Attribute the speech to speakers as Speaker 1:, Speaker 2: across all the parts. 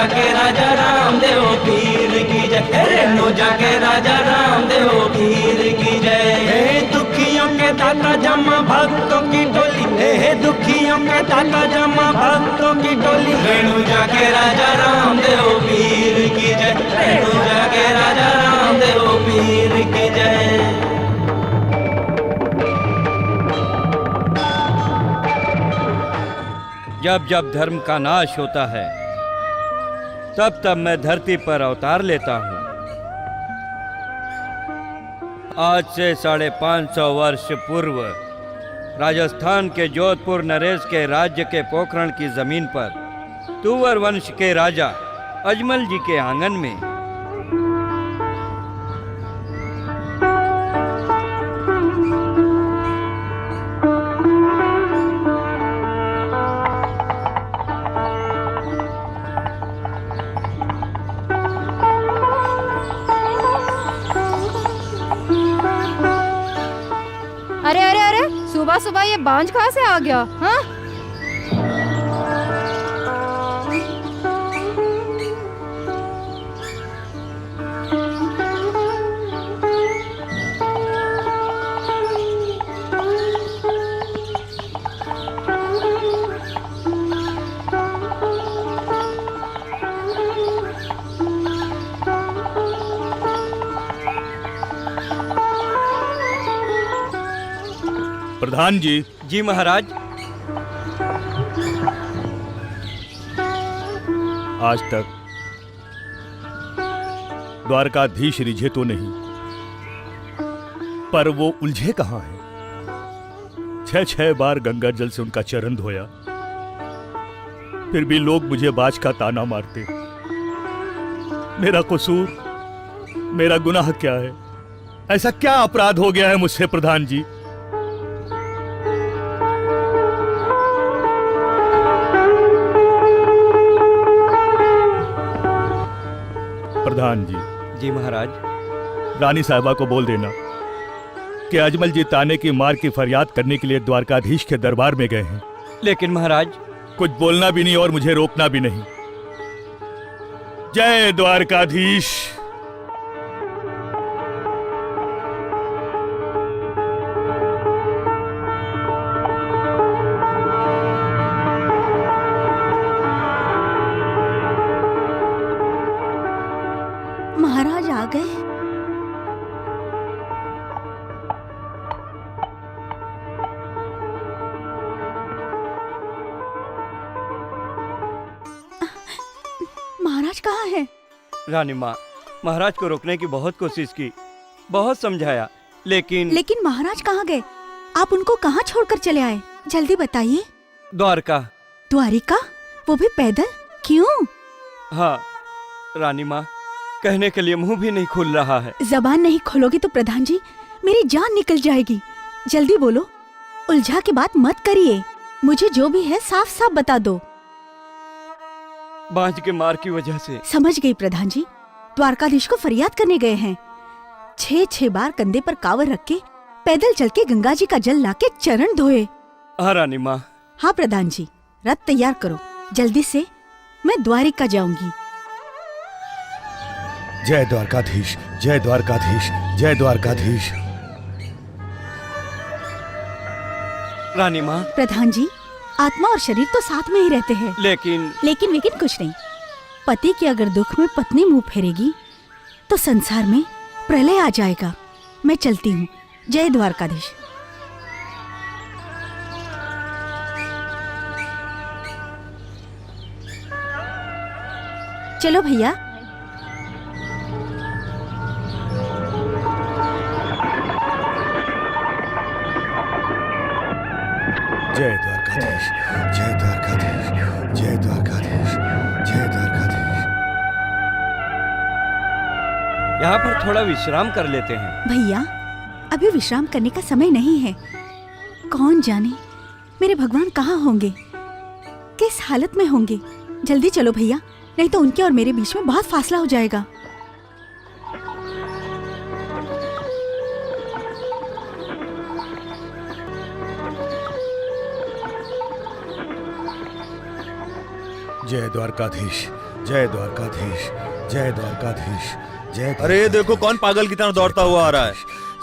Speaker 1: जाके राजा रामदेव पीर की जय, रेणुजा के राजा रामदेव पीर की जय। हे दुखियों के दाता जमा भक्तों की टोली, हे दुखियों के दाता जमा भक्तों की टोली, रेणुजा के राजा रामदेव पीर की जय, रेणुजा के राजा रामदेव पीर की जय।
Speaker 2: जब जब धर्म का नाश होता है तब तब मैं धरती पर अवतार लेता हूँ। आज से 550 वर्ष पूर्व राजस्थान के जोधपुर नरेश के राज्य के पोखरण की जमीन पर तुवर वंश के राजा अजमल जी के आंगन में
Speaker 3: अरे अरे अरे, सुबह सुबह ये बांझ कहाँ से आ गया? हाँ,
Speaker 4: प्रधान जी।
Speaker 2: जी महाराज।
Speaker 4: आज तक द्वारकाधीश रिझे तो नहीं, पर वो उलझे कहां हैं? 6 बार गंगा जल से उनका चरण धोया, फिर भी लोग मुझे बाज का ताना मारते। मेरा कसूर, मेरा गुनाह क्या है? ऐसा क्या अपराध हो गया है मुझसे प्रधान जी? प्रधान जी।
Speaker 2: जी महाराज।
Speaker 4: रानी साहिबा को बोल देना कि अजमल जी ताने की मार की फरियाद करने के लिए द्वारकाधीश के दरबार में गए हैं।
Speaker 2: लेकिन महाराज।
Speaker 4: कुछ बोलना भी नहीं और मुझे रोकना भी नहीं। जय द्वारकाधीश।
Speaker 5: महाराज आ गए। महाराज कहाँ हैं?
Speaker 2: रानी माँ, महाराज को रोकने की बहुत कोशिश की, बहुत समझाया, लेकिन
Speaker 5: महाराज कहाँ गए? आप उनको कहाँ छोड़कर चले आए? जल्दी बताइए।
Speaker 2: द्वारका।
Speaker 5: द्वारिका? वो भी पैदल? क्यों?
Speaker 2: हाँ रानी माँ, कहने के लिए मुंह भी नहीं खुल रहा है।
Speaker 5: जबान नहीं खोलोगी तो प्रधान जी मेरी जान निकल जाएगी। जल्दी बोलो, उलझा के बात मत करिए। मुझे जो भी है साफ साफ बता दो।
Speaker 2: बांझ के मार की वजह से।
Speaker 5: समझ गई प्रधान जी, द्वारकाधीश को फरियाद करने गए हैं। 6 बार कंधे पर कावर रख के पैदल चल के गंगा जी का जल लाके चरण धोए।
Speaker 2: हाँ रानी माँ।
Speaker 5: हाँ प्रधान जी, रथ तैयार करो जल्दी से, मैं द्वारिका जाऊंगी।
Speaker 4: जय द्वारकाधीश, जय द्वारकाधीश, जय द्वारकाधीश।
Speaker 2: रानी माँ।
Speaker 5: प्रधान जी, आत्मा और शरीर तो साथ में ही रहते हैं।
Speaker 2: लेकिन
Speaker 5: कुछ नहीं। पति के अगर दुख में पत्नी मुंह फेरेगी तो संसार में प्रलय आ जाएगा। मैं चलती हूँ। जय द्वारकाधीश। चलो भैया।
Speaker 4: जय द्वारकाधीश, जय द्वारकाधीश, जय द्वारकाधीश, जय द्वारकाधीश।
Speaker 2: यहाँ पर थोड़ा विश्राम कर लेते हैं।
Speaker 5: भैया, अभी विश्राम करने का समय नहीं है। कौन जाने मेरे भगवान कहाँ होंगे, किस हालत में होंगे। जल्दी चलो भैया, नहीं तो उनके और मेरे बीच में बहुत फासला हो जाएगा। जय द्वारकाधीश,
Speaker 4: जय द्वारकाधीश, जय द्वारकाधीश, जय।
Speaker 6: अरे ये देखो कौन पागल की तरह दौड़ता हुआ आ रहा है।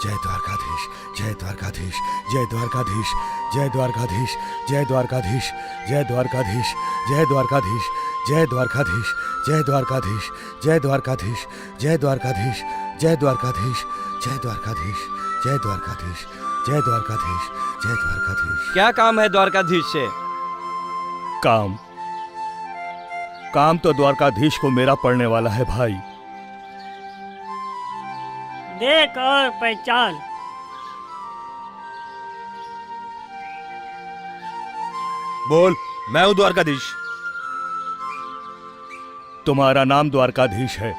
Speaker 4: जय द्वारकाधीश, जय द्वारकाधीश, जय द्वारकाधीश, जय द्वारकाधीश, जय द्वारकाधीश, जय द्वारकाधीश, जय द्वारकाधीश, जय द्वारकाधीश, जय द्वारकाधीश, जय द्वारकाधीश, जय द्वारकाधीश, जय द्वारकाधीश, जय द्वारकाधीश, जय द्वारकाधीश, जय द्वारकाधीश, जय द्वारकाधीश।
Speaker 2: क्या काम है द्वारकाधीश से?
Speaker 4: काम काम तो द्वारकाधीश को मेरा पड़ने वाला है भाई।
Speaker 7: देख और पहचान।
Speaker 6: बोल, मैं हूं द्वारकाधीश।
Speaker 4: तुम्हारा नाम द्वारकाधीश है,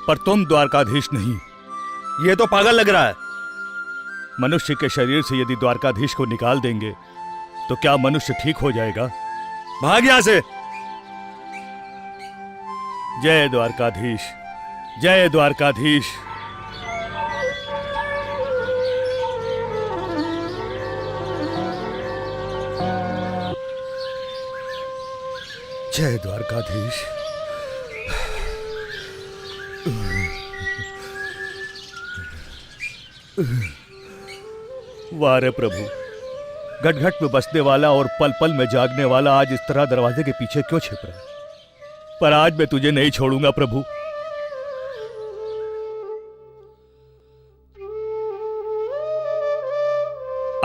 Speaker 4: पर तुम द्वारकाधीश नहीं।
Speaker 6: ये तो पागल लग रहा है।
Speaker 4: मनुष्य के शरीर से यदि द्वारकाधीश को निकाल देंगे तो क्या मनुष्य ठीक हो जाएगा?
Speaker 6: भाग यहां से।
Speaker 4: जय द्वारकाधीश, जय द्वारकाधीश। जय द्वारकाधीश। वाह रे प्रभु, घट घट में बसने वाला और पल पल में जागने वाला आज इस तरह दरवाजे के पीछे क्यों छिप रहा है? पर आज मैं तुझे नहीं छोड़ूंगा प्रभु।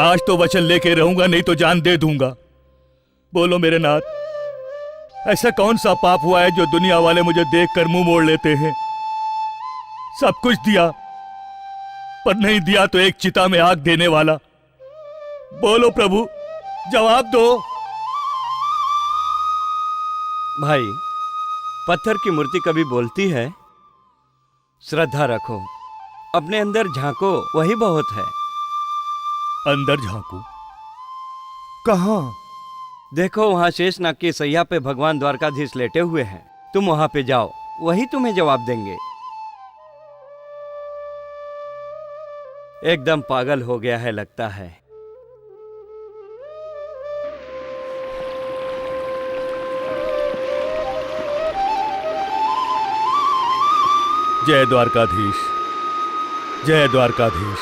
Speaker 4: आज तो वचन लेके रहूंगा, नहीं तो जान दे दूंगा। बोलो मेरे नाथ, ऐसा कौन सा पाप हुआ है जो दुनिया वाले मुझे देखकर मुंह मोड़ लेते हैं? सब कुछ दिया, पर नहीं दिया तो एक चिता में आग देने वाला। बोलो प्रभु, जवाब दो।
Speaker 2: भाई, पत्थर की मूर्ति कभी बोलती है? श्रद्धा रखो, अपने अंदर झांको, वही बहुत है।
Speaker 4: अंदर झांकू? कहां?
Speaker 2: देखो, वहां शेषनाग की सैया पे भगवान द्वारकाधीश लेटे हुए हैं। तुम वहां पे जाओ, वही तुम्हें जवाब देंगे। एकदम पागल हो गया है लगता है।
Speaker 4: जय द्वारकाधीश, जय द्वारकाधीश।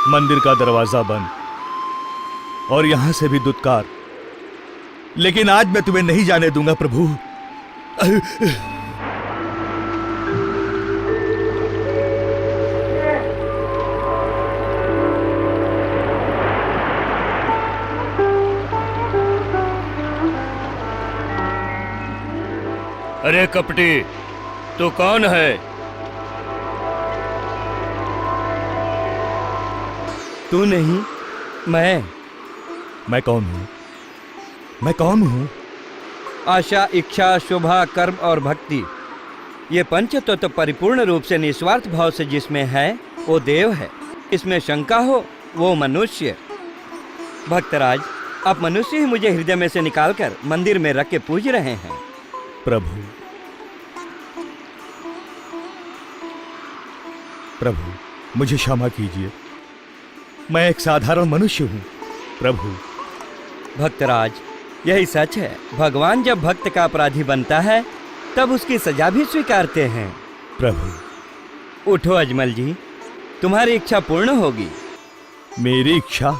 Speaker 4: मंदिर का दरवाजा बंद और यहां से भी दुत्कार, लेकिन आज मैं तुम्हें नहीं जाने दूंगा प्रभु।
Speaker 2: अरे कपटी, तू कौन है? तू नहीं, मैं
Speaker 4: कौन हूं? मैं कौन हूं?
Speaker 2: आशा, इच्छा, शुभा, कर्म और भक्ति, ये पंच तत्व तो परिपूर्ण रूप से निस्वार्थ भाव से जिसमें है वो देव है। इसमें शंका हो वो मनुष्य। भक्तराज, आप मनुष्य ही मुझे हृदय में से निकालकर मंदिर में रख के पूज रहे हैं।
Speaker 4: प्रभु, प्रभु मुझे क्षमा कीजिए, मैं एक साधारण मनुष्य हूं। प्रभु।
Speaker 2: भक्तराज, यही सच है। भगवान जब भक्त का अपराधी बनता है तब उसकी सजा भी स्वीकारते हैं।
Speaker 4: प्रभु।
Speaker 2: उठो अजमल जी, तुम्हारी इच्छा पूर्ण होगी।
Speaker 4: मेरी इच्छा?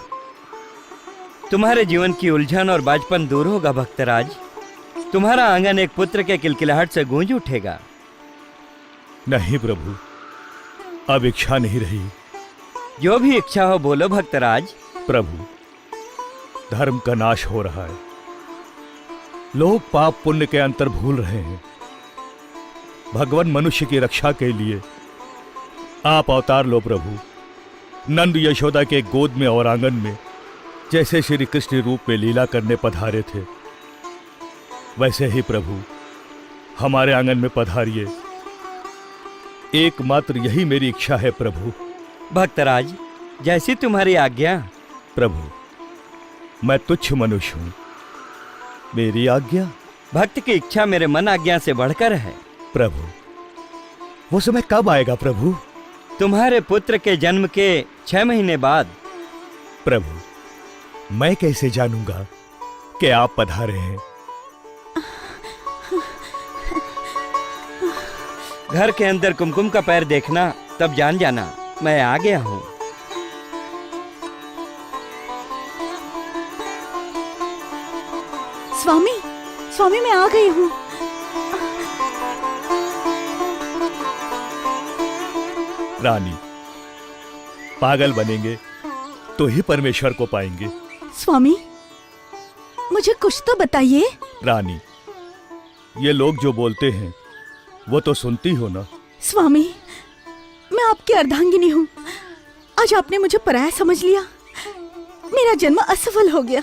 Speaker 2: तुम्हारे जीवन की उलझन और बाजपन दूर होगा भक्तराज। तुम्हारा आंगन एक पुत्र के किलकिलाहट से गूंज उठेगा।
Speaker 4: नहीं प्रभु, अब इच्छा नहीं रही।
Speaker 2: जो भी इच्छा हो बोलो भक्तराज।
Speaker 4: प्रभु, धर्म का नाश हो रहा है, लोग पाप पुण्य के अंतर भूल रहे हैं। भगवान मनुष्य की रक्षा के लिए आप अवतार लो प्रभु। नंद यशोदा के गोद में और आंगन में जैसे श्री कृष्ण रूप में लीला करने पधारे थे, वैसे ही प्रभु हमारे आंगन में पधारिए। एकमात्र यही मेरी इच्छा है प्रभु।
Speaker 2: भक्तराज, जैसी तुम्हारी आज्ञा।
Speaker 4: प्रभु, मैं तुच्छ मनुष्य हूं, मेरी आज्ञा।
Speaker 2: भक्त की इच्छा मेरे मन आज्ञा से बढ़कर है।
Speaker 4: प्रभु, वो समय कब आएगा प्रभु?
Speaker 2: तुम्हारे पुत्र के जन्म के 6 महीने बाद।
Speaker 4: प्रभु, मैं कैसे जानूंगा कि आप पधारे हैं?
Speaker 2: घर के अंदर कुमकुम का पैर देखना, तब जान जाना मैं आ गया हूँ।
Speaker 5: स्वामी, स्वामी मैं आ गई हूँ।
Speaker 4: रानी, पागल बनेंगे तो ही परमेश्वर को पाएंगे।
Speaker 5: स्वामी, मुझे कुछ तो बताइए।
Speaker 4: रानी, ये लोग जो बोलते हैं वो तो सुनती हो ना?
Speaker 5: स्वामी, मैं आपकी अर्धांगिनी हूँ। आज आपने मुझे पराया समझ लिया। मेरा जन्म असफल हो गया।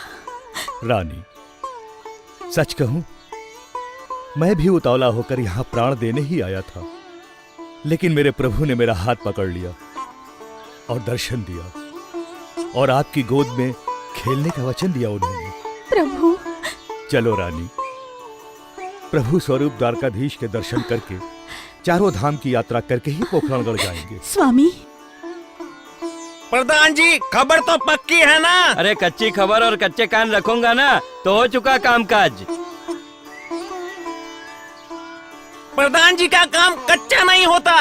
Speaker 4: रानी, सच कहूं, मैं भी उतावला होकर यहां प्राण देने ही आया था, लेकिन मेरे प्रभु ने मेरा हाथ पकड़ लिया और दर्शन दिया और आपकी गोद में खेलने का वचन दिया उन्होंने।
Speaker 5: प्रभु,
Speaker 4: चलो रानी, प्रभु स्वरूप द्वारकाधीश के दर्शन करके चारों धाम की यात्रा करके ही पोखरणगढ़ जाएंगे।
Speaker 5: स्वामी,
Speaker 6: प्रधान जी, खबर तो पक्की है ना?
Speaker 2: अरे कच्ची खबर और कच्चे कान रखूंगा ना तो हो चुका कामकाज।
Speaker 6: प्रधान जी का काम कच्चा नहीं होता।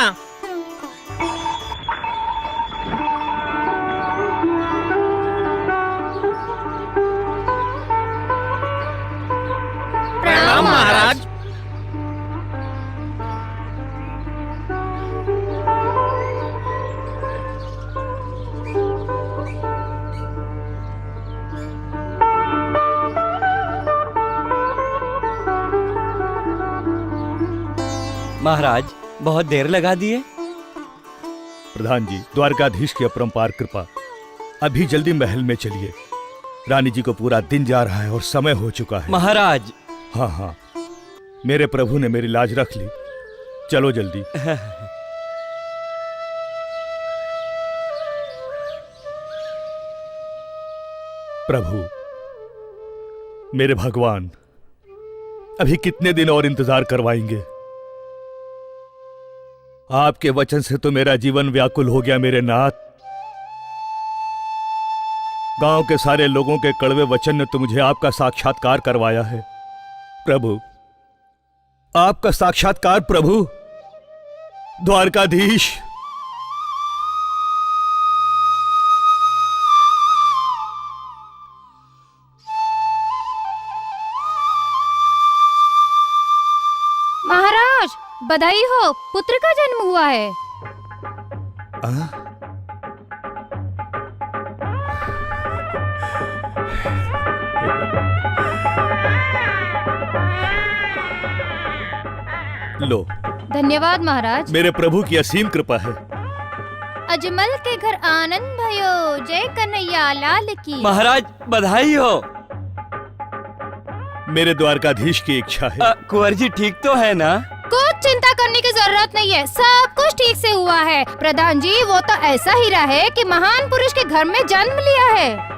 Speaker 6: प्रणाम महाराज।
Speaker 2: महाराज, बहुत देर लगा दिए।
Speaker 4: प्रधान जी, द्वारकाधीश की अपरंपार कृपा। अभी जल्दी महल में चलिए। रानी जी को पूरा दिन जा रहा है और समय हो चुका है।
Speaker 2: महाराज।
Speaker 4: हाँ हाँ, मेरे प्रभु ने मेरी लाज रख ली। चलो जल्दी। प्रभु, मेरे भगवान, अभी कितने दिन और इंतजार करवाएंगे? आपके वचन से तो मेरा जीवन व्याकुल हो गया मेरे नाथ। गांव के सारे लोगों के कड़वे वचन ने तो मुझे आपका साक्षात्कार करवाया है। प्रभु, आपका साक्षात्कार प्रभु, द्वारकाधीश।
Speaker 3: महाराज, बधाई हो, पुत्र का जन्म हुआ है।
Speaker 4: लो,
Speaker 3: धन्यवाद महाराज।
Speaker 4: मेरे प्रभु की असीम कृपा है।
Speaker 3: अजमल के घर आनंद भयो, जय कन्हैया लाल की।
Speaker 2: महाराज, बधाई हो।
Speaker 4: मेरे द्वारकाधीश की इच्छा है।
Speaker 2: कुंवर जी ठीक तो है ना?
Speaker 3: कुछ चिंता करने की जरूरत नहीं है, सब कुछ ठीक से हुआ है। प्रधान जी, वो तो ऐसा हीरा है कि महान पुरुष के घर में जन्म लिया है।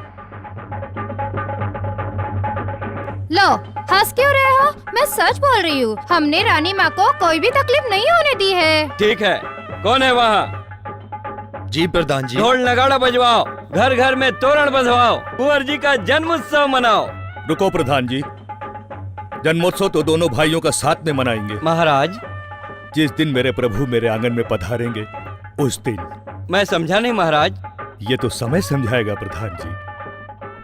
Speaker 3: लो, हंस क्यों रहे हो? मैं सच बोल रही हूँ। हमने रानी माँ को कोई भी तकलीफ नहीं होने दी है।
Speaker 2: ठीक है, कौन है वहाँ?
Speaker 6: जी प्रधान जी।
Speaker 2: ढोल नगाड़ा बजवाओ, घर घर में तोरण बंधवाओ, कुंवर जी का जन्म उत्सव मनाओ।
Speaker 4: रुको प्रधान जी, जन्मोत्सव तो दोनों भाइयों का साथ में मनाएंगे।
Speaker 2: महाराज,
Speaker 4: जिस दिन मेरे प्रभु मेरे आंगन में पधारेंगे उस दिन।
Speaker 2: मैं समझा नहीं महाराज।
Speaker 4: ये तो समय समझाएगा प्रधान जी।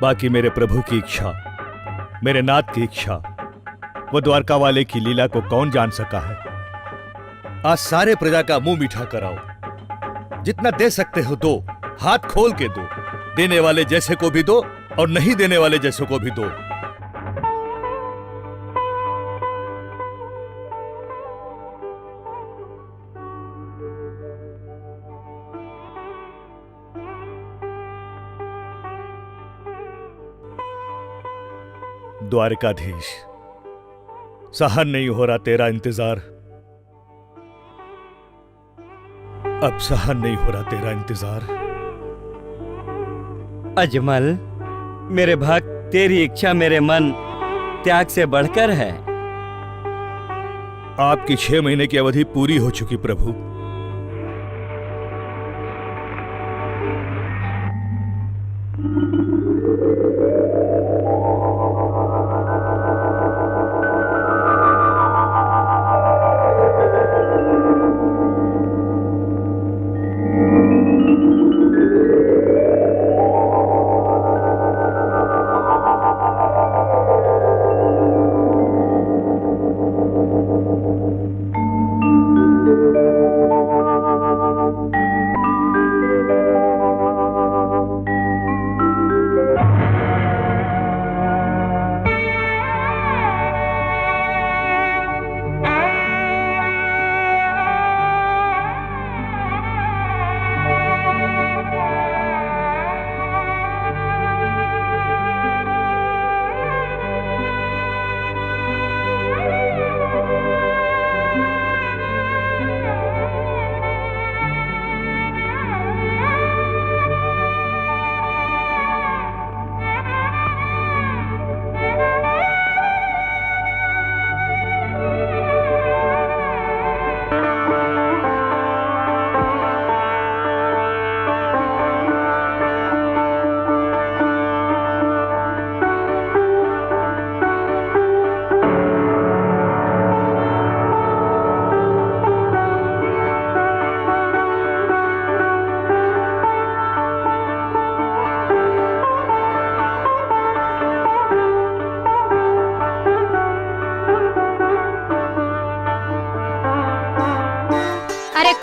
Speaker 4: बाकी मेरे प्रभु की इच्छा, मेरे नाथ की इच्छा, वो द्वारका वाले की लीला को कौन जान सका है। आज सारे प्रजा का मुंह मीठा कराओ। जितना दे सकते हो दो, हाथ खोल के दो। देने वाले जैसे को भी दो और नहीं देने वाले जैसे को भी दो। द्वारकाधीश, सहन नहीं हो रहा तेरा इंतजार। अब सहन नहीं हो रहा तेरा इंतजार।
Speaker 2: अजमल, मेरे भक्त, तेरी इच्छा मेरे मन त्याग से बढ़कर है।
Speaker 4: आपकी 6 महीने की अवधि पूरी हो चुकी प्रभु।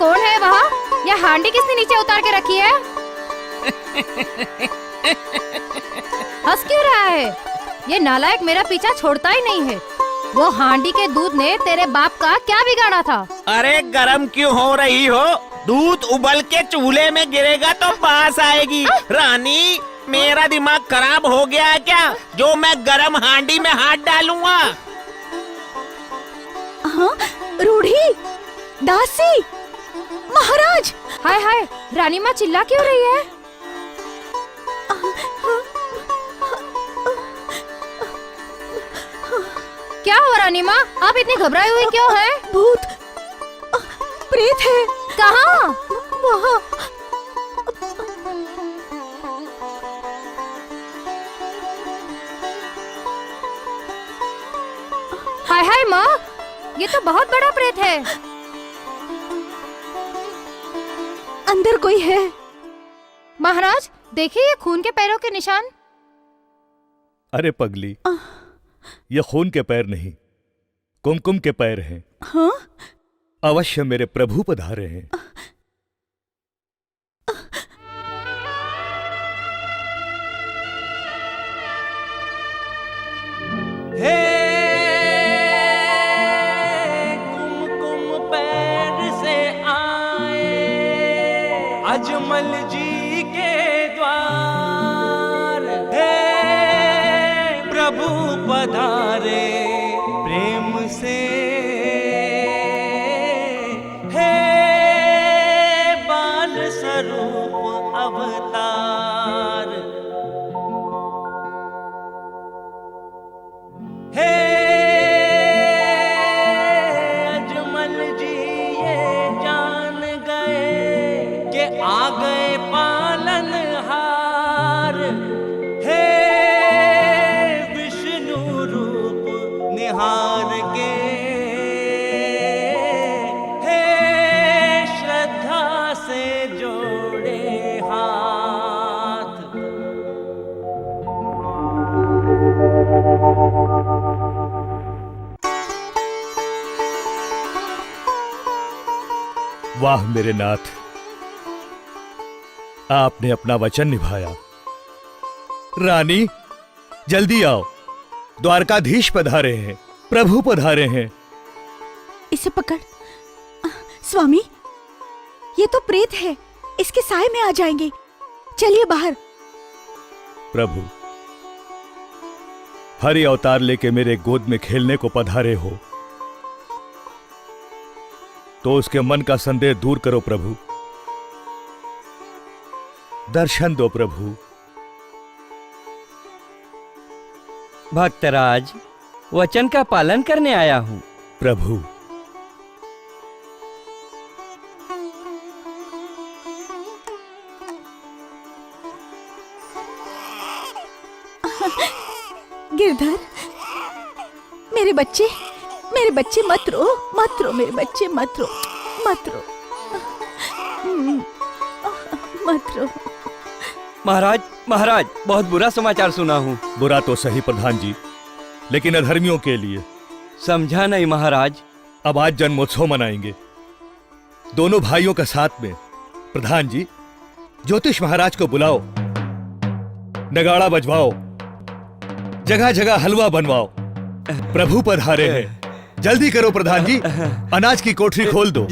Speaker 3: कौन है वहाँ? यह हांडी किसने नीचे उतार के रखी है? हंस क्यों रहा है? ये नालायक मेरा पीछा छोड़ता ही नहीं है। वो हांडी के दूध ने तेरे बाप का क्या बिगाड़ा था?
Speaker 6: अरे गरम क्यों हो रही हो? दूध उबल के चूल्हे में गिरेगा तो बास आएगी। रानी, मेरा दिमाग खराब हो गया है क्या, जो मैं गरम हांडी में हाथ डालूंगा?
Speaker 5: हाँ, रूढ़ी, दासी, महाराज।
Speaker 3: हाय हाय, रानी माँ चिल्ला क्यों रही है? क्या हुआ रानी माँ? आप इतनी घबराई हुई क्यों हैं?
Speaker 5: भूत, प्रेत है।
Speaker 3: कहाँ?
Speaker 5: वहाँ।
Speaker 3: हाय हाय माँ, ये तो बहुत बड़ा प्रेत है।
Speaker 5: अंदर कोई है।
Speaker 3: महाराज देखिए, ये खून के पैरों के निशान।
Speaker 4: अरे पगली, ये खून के पैर नहीं, कुमकुम के पैर हैं।
Speaker 5: हाँ?
Speaker 4: अवश्य मेरे प्रभु पधारे हैं।
Speaker 1: हे कुमकुम पैर से आए अजमल जी के द्वार। हे प्रभु पधारे प्रेम से, हे बाल स्वरूप अवतार। हे अजमल जी ये जान गए कि आ गए पालनहार। हे विष्णु रूप निहार के, हे श्रद्धा से जोड़े हाथ।
Speaker 4: वाह मेरे नाथ, आपने अपना वचन निभाया। रानी, जल्दी आओ, द्वारकाधीश पधारे हैं, प्रभु पधारे हैं।
Speaker 5: इसे पकड़। स्वामी, ये तो प्रेत है, इसके साए में आ जाएंगे। चलिए बाहर।
Speaker 4: प्रभु, हरि अवतार लेके मेरे गोद में खेलने को पधारे हो, तो उसके मन का संदेह दूर करो प्रभु। दर्शन दो प्रभु।
Speaker 2: भक्तराज, वचन का पालन करने आया हूँ।
Speaker 4: प्रभु,
Speaker 5: गिरधर, मेरे बच्चे, मेरे बच्चे मत रो, मत रो मेरे बच्चे, मत रो, मत रो, मत रो।
Speaker 2: महाराज, महाराज, बहुत बुरा समाचार सुना हूँ।
Speaker 4: बुरा तो सही प्रधान जी, लेकिन अधर्मियों के लिए।
Speaker 2: समझा नहीं महाराज।
Speaker 4: अब आज जन्मोत्सव मनाएंगे दोनों भाइयों का साथ में। प्रधान जी, ज्योतिष महाराज को बुलाओ, नगाड़ा बजवाओ, जगह जगह हलवा बनवाओ। प्रभु पधारे हैं, जल्दी करो प्रधान जी, अनाज की कोठरी खोल दो।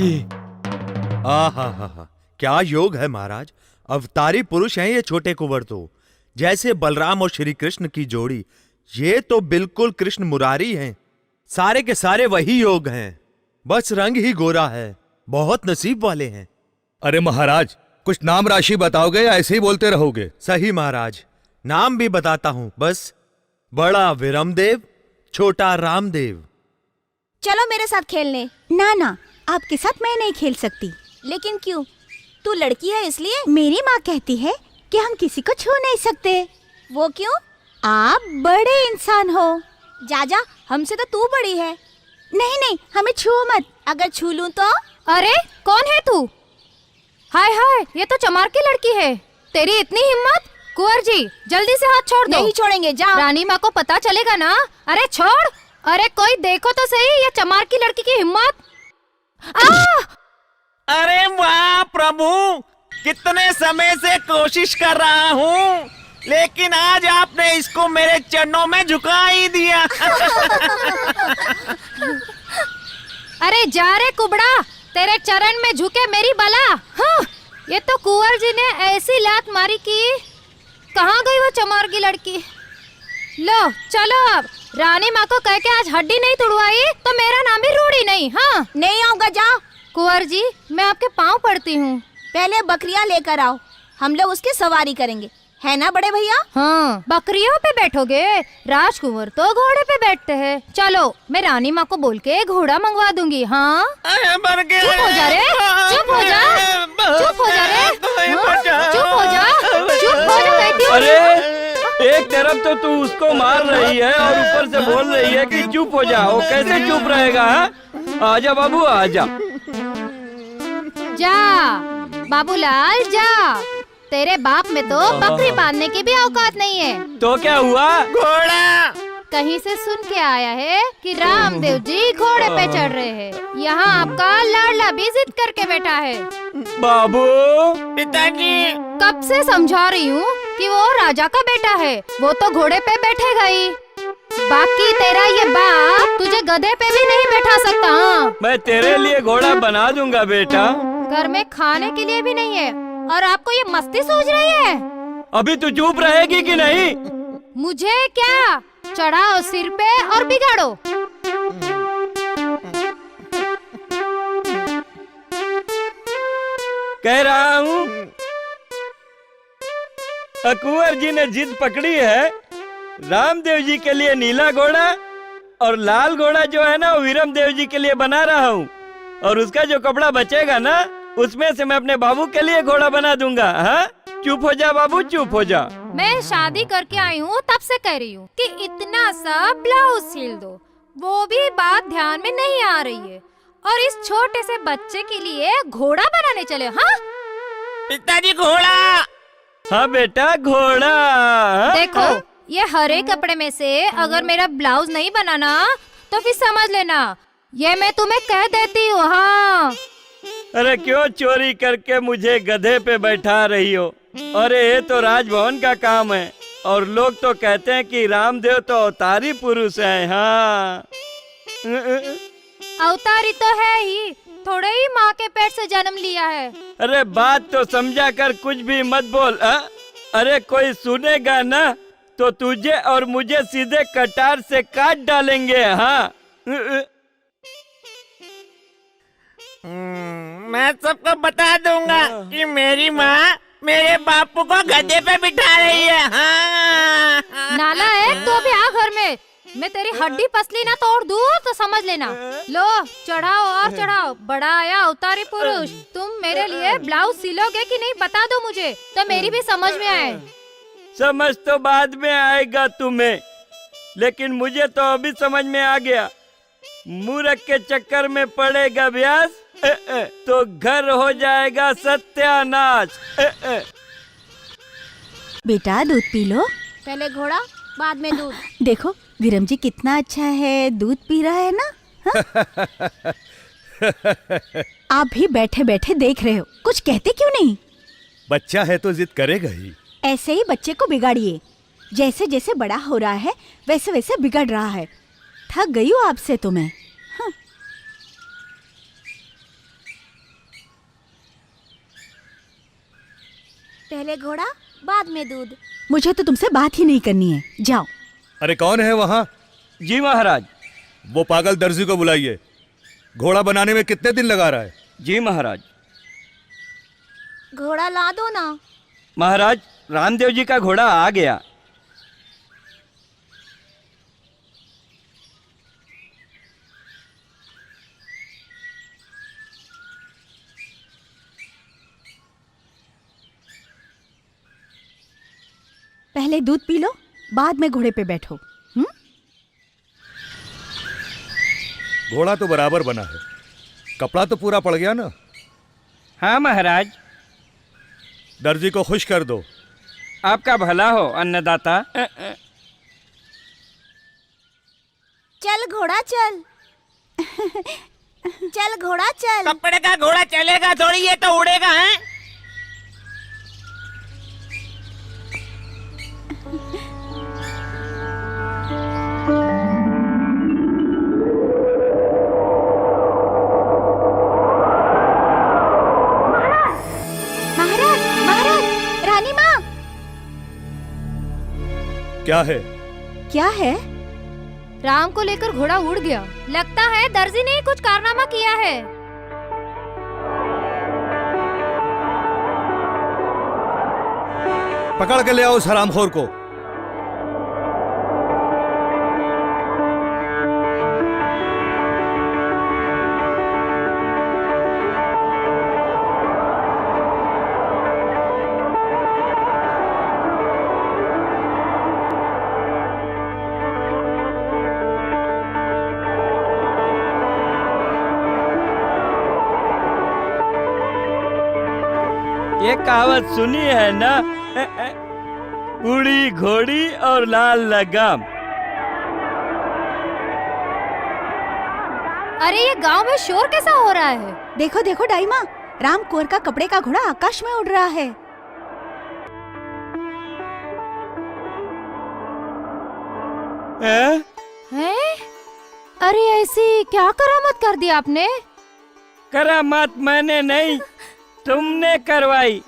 Speaker 8: आहा, क्या योग है महाराज। अवतारी पुरुष हैं ये छोटे कुंवर तो, जैसे बलराम और श्री कृष्ण की जोड़ी। ये तो बिल्कुल कृष्ण मुरारी हैं। सारे के सारे वही योग हैं, बस रंग ही गोरा है। बहुत नसीब वाले हैं।
Speaker 4: अरे महाराज, कुछ नाम राशि बताओगे या ऐसे ही बोलते रहोगे?
Speaker 8: सही महाराज, नाम भी बताता हूं। बस बड़ा विरमदेव, छोटा रामदेव।
Speaker 9: चलो मेरे साथ खेलने।
Speaker 5: ना ना, आपके साथ मैं नहीं खेल सकती।
Speaker 9: लेकिन क्यों? तू लड़की है इसलिए?
Speaker 5: मेरी माँ कहती है कि हम किसी को छू नहीं सकते।
Speaker 9: वो क्यों?
Speaker 5: आप बड़े इंसान हो।
Speaker 9: जा, हमसे तो तू बड़ी है।
Speaker 5: नहीं नहीं, हमें छुओ मत।
Speaker 9: अगर छू लूं तो?
Speaker 3: अरे कौन है तू? हाय हाय, ये तो चमार की लड़की है। तेरी इतनी हिम्मत? कुंवर जी, जल्दी से हाथ छोड़ दो।
Speaker 9: नहीं छोड़ेंगे, जाओ।
Speaker 3: रानी माँ को पता चलेगा ना। अरे छोड़। अरे कोई देखो तो सही, ये चमार की लड़की की हिम्मत।
Speaker 6: अरे वाह प्रभु, कितने समय से कोशिश कर रहा हूँ, लेकिन आज आपने इसको मेरे चरणों में झुका ही दिया।
Speaker 3: अरे जा रे कुबड़ा, तेरे चरण में झुके मेरी बला। हाँ, ये तो कुंवर जी ने ऐसी लात मारी कि कहाँ गई वो चमार की लड़की। लो चलो, अब रानी माँ को कह के आज हड्डी नहीं तुड़वाई तो मेरा नाम भी रूड़ी नहीं। हाँ
Speaker 9: नहीं आऊंगा, जा।
Speaker 3: कुंवर जी, मैं आपके पाँव पड़ती हूँ।
Speaker 9: पहले बकरियां लेकर आओ, हम लोग उसकी सवारी करेंगे, है ना बड़े भैया?
Speaker 3: हाँ, बकरियों पे बैठोगे, राजकुंवर तो घोड़े पे बैठते हैं। चलो, मैं रानी माँ को बोल के घोड़ा मंगवा दूंगी। हाँ चुप हो जा रे, चुप हो जा, चुप हो जा रे, हाँ? चुप हो जा, चुप हो जा कहती हूँ।
Speaker 2: अरे एक तरफ तो तू उसको मार रही है और ऊपर से बोल रही है कि चुप हो जा। वो कैसे चुप रहेगा? हाँ, आजा बाबू आजा।
Speaker 3: जा बाबूलाल जा, तेरे बाप में तो बकरी बांधने की भी औकात नहीं है।
Speaker 2: तो क्या हुआ?
Speaker 6: घोड़ा।
Speaker 3: कहीं से सुन के आया है कि रामदेव जी घोड़े पे चढ़ रहे हैं। यहाँ आपका लाडला भी जिद करके बैठा है।
Speaker 2: बाबू,
Speaker 6: पिताजी।
Speaker 3: कब से समझा रही हूँ कि वो राजा का बेटा है, वो तो घोड़े पे बैठेगा ही। बाकी तेरा ये बाप तुझे गधे पे भी नहीं बैठा सकता। हाँ?
Speaker 2: मैं तेरे लिए घोड़ा बना दूंगा बेटा।
Speaker 3: घर में खाने के लिए भी नहीं है और आपको ये मस्ती सूझ रही है।
Speaker 2: अभी तू चुप रहेगी कि नहीं?
Speaker 3: मुझे क्या, चढ़ाओ सिर पे और बिगाड़ो।
Speaker 2: कह रहा हूँ, कुंवर जी ने जिद पकड़ी है। रामदेव जी के लिए नीला घोड़ा और लाल घोड़ा जो है ना, वो वीरम देव जी के लिए बना रहा हूँ। और उसका जो कपड़ा बचेगा ना, उसमें से मैं अपने बाबू के लिए घोड़ा बना दूंगा। हाँ, चुप हो जा बाबू, चुप हो जा।
Speaker 3: मैं शादी करके आई हूँ, तब से कह रही हूँ कि इतना सा ब्लाउज सिल दो, वो भी बात ध्यान में नहीं आ रही है। और इस छोटे से बच्चे के लिए घोड़ा बनाने चले। हाँ
Speaker 6: पिताजी, घोड़ा।
Speaker 2: हाँ बेटा, घोड़ा। हाँ?
Speaker 3: देखो, ये हरे कपड़े में से अगर मेरा ब्लाउज नहीं बनाना तो फिर समझ लेना, ये मैं तुम्हें कह देती हूँ। हाँ,
Speaker 2: अरे क्यों चोरी करके मुझे गधे पे बैठा रही हो? अरे ये तो राजभवन का काम है और लोग तो कहते हैं कि रामदेव तो अवतारी पुरुष है। हाँ,
Speaker 3: अवतारी तो है ही, थोड़े ही माँ के पेट से जन्म लिया है।
Speaker 2: अरे बात तो समझा कर कुछ भी मत बोल। अरे कोई सुनेगा ना तो तुझे और मुझे सीधे कटार से काट डालेंगे। हाँ,
Speaker 6: मैं सबको बता दूंगा कि मेरी माँ मेरे बापू को गधे पे बिठा रही है। हाँ।
Speaker 3: नालायक, तो भी आ घर में, मैं तेरी हड्डी पसली ना तोड़ दूँ तो समझ लेना। लो चढ़ाओ और चढ़ाओ, बड़ा आया अवतारी पुरुष। तुम मेरे लिए ब्लाउज सिलोगे कि नहीं बता दो मुझे, तो मेरी भी समझ में आए।
Speaker 2: समझ तो बाद में आएगा तुम्हें, लेकिन मुझे तो अभी समझ में आ गया। मूर्ख के चक्कर में पड़ेगा व्यास तो घर हो जाएगा सत्यानाश।
Speaker 5: बेटा दूध पी लो।
Speaker 9: पहले घोड़ा, बाद में दूध।
Speaker 5: देखो विरम जी कितना अच्छा है, दूध पी रहा है ना। हाँ? आप भी बैठे बैठे देख रहे हो, कुछ कहते क्यों नहीं?
Speaker 4: बच्चा है तो जिद करेगा ही।
Speaker 5: ऐसे ही बच्चे को बिगाड़िए, जैसे जैसे बड़ा हो रहा है वैसे वैसे बिगड़ रहा है। थक गई हूँ आपसे तो मैं। हाँ।
Speaker 9: पहले घोड़ा, बाद में दूध।
Speaker 5: मुझे तो तुमसे बात ही नहीं करनी है, जाओ।
Speaker 4: अरे कौन है वहाँ?
Speaker 2: जी महाराज।
Speaker 4: वो पागल दर्जी को बुलाइए। घोड़ा बनाने में कितने दिन लगा रहा है?
Speaker 2: जी महाराज।
Speaker 9: घोड़ा ला दो ना।
Speaker 2: महाराज, रामदेव जी का घोड़ा आ गया।
Speaker 5: पहले दूध पी लो, बाद में घोड़े पे बैठो।
Speaker 4: घोड़ा तो बराबर बना है, कपड़ा तो पूरा पड़ गया ना।
Speaker 2: हाँ महाराज।
Speaker 4: दर्जी को खुश कर दो।
Speaker 2: आपका भला हो अन्नदाता।
Speaker 9: चल घोड़ा चल। चल घोड़ा चल।
Speaker 6: कपड़े का घोड़ा चलेगा थोड़ी, ये तो उड़ेगा है।
Speaker 5: महाराज, महाराज, रानी माँ।
Speaker 4: क्या है?
Speaker 5: क्या है?
Speaker 3: राम को लेकर घोड़ा उड़ गया। लगता है दर्जी ने कुछ कारनामा किया है।
Speaker 4: पकड़ के ले आओ उस हरामखोर को।
Speaker 2: ये कहावत सुनी है ना? उड़ी घोड़ी और लाल लगाम।
Speaker 3: अरे ये गांव में शोर कैसा हो रहा है?
Speaker 5: देखो देखो दाई माँ, राम कुंवर का कपड़े का घोड़ा आकाश में उड़ रहा है।
Speaker 3: हैं? अरे ऐसी क्या करामत कर दी आपने?
Speaker 2: करामत मैंने नहीं, तुमने करवाई।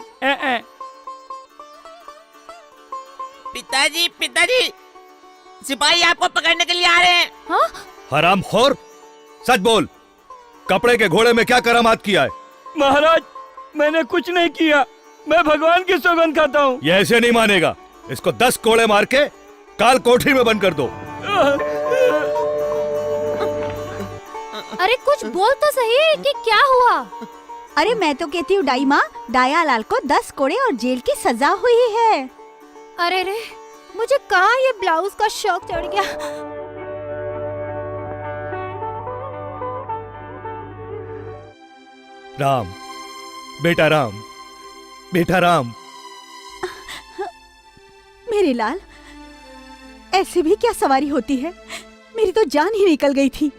Speaker 6: पिताजी, पिताजी, सिपाही आपको पकड़ने के लिए आ रहे हैं।
Speaker 3: हाँ?
Speaker 4: हरामखोर, सच बोल, कपड़े के घोड़े में क्या करामात किया है?
Speaker 2: महाराज, मैंने कुछ नहीं किया। मैं भगवान की सौगंध खाता हूँ।
Speaker 4: ये ऐसे नहीं मानेगा। इसको 10 कोड़े मार के काल कोठरी में बंद कर दो।
Speaker 3: अरे कुछ बोल तो सही कि क्या हुआ?
Speaker 5: अरे मैं तो कहती हूँ दाई माँ, दाया लाल को 10 कोड़े और जेल की सजा हुई है।
Speaker 3: अरे रे, मुझे कहाँ ये ब्लाउज का शौक चढ़ गया।
Speaker 4: राम, बेटा राम, बेटा राम।
Speaker 5: मेरे लाल, ऐसे भी क्या सवारी होती है? मेरी तो जान ही निकल गई थी।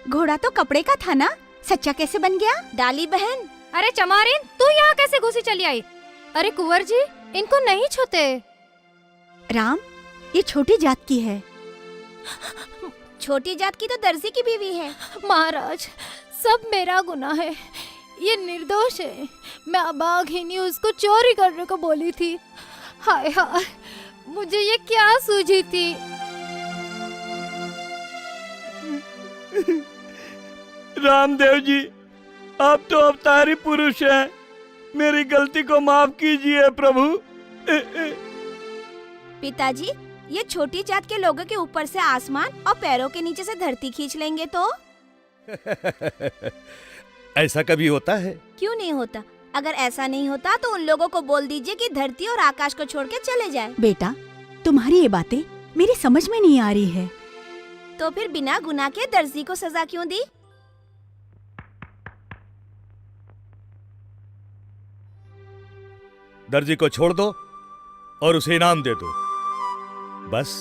Speaker 5: घोड़ा तो कपड़े का था ना, सच्चा कैसे बन गया?
Speaker 9: डाली बहन,
Speaker 3: अरे चमारिन, तू यहाँ कैसे घुसी चली आई? अरे कुंवर जी, इनको नहीं छूते।
Speaker 5: राम, ये छोटी जात की है।
Speaker 9: छोटी जात की तो दर्जी की बीवी है।
Speaker 3: महाराज, सब मेरा गुनाह है। ये निर्दोष है। मैं अभागिनी उसको चोरी करने को बोली थी। हाय हाय, मुझे ये क्या सूझी थी।
Speaker 2: रामदेव जी, आप तो अवतारी पुरुष हैं। मेरी गलती को माफ कीजिए प्रभु।
Speaker 9: पिताजी, ये छोटी जात के लोगों के ऊपर से आसमान और पैरों के नीचे से धरती खींच लेंगे तो?
Speaker 4: ऐसा कभी होता है?
Speaker 9: क्यों नहीं होता? अगर ऐसा नहीं होता तो उन लोगों को बोल दीजिए कि धरती और आकाश को छोड़ के चले जाए।
Speaker 5: बेटा, तुम्हारी ये बातें मेरी समझ में नहीं आ रही है।
Speaker 9: तो फिर बिना गुनाह के दर्जी को सजा क्यों दी?
Speaker 4: दर्जी को छोड़ दो और उसे इनाम दे दो, बस।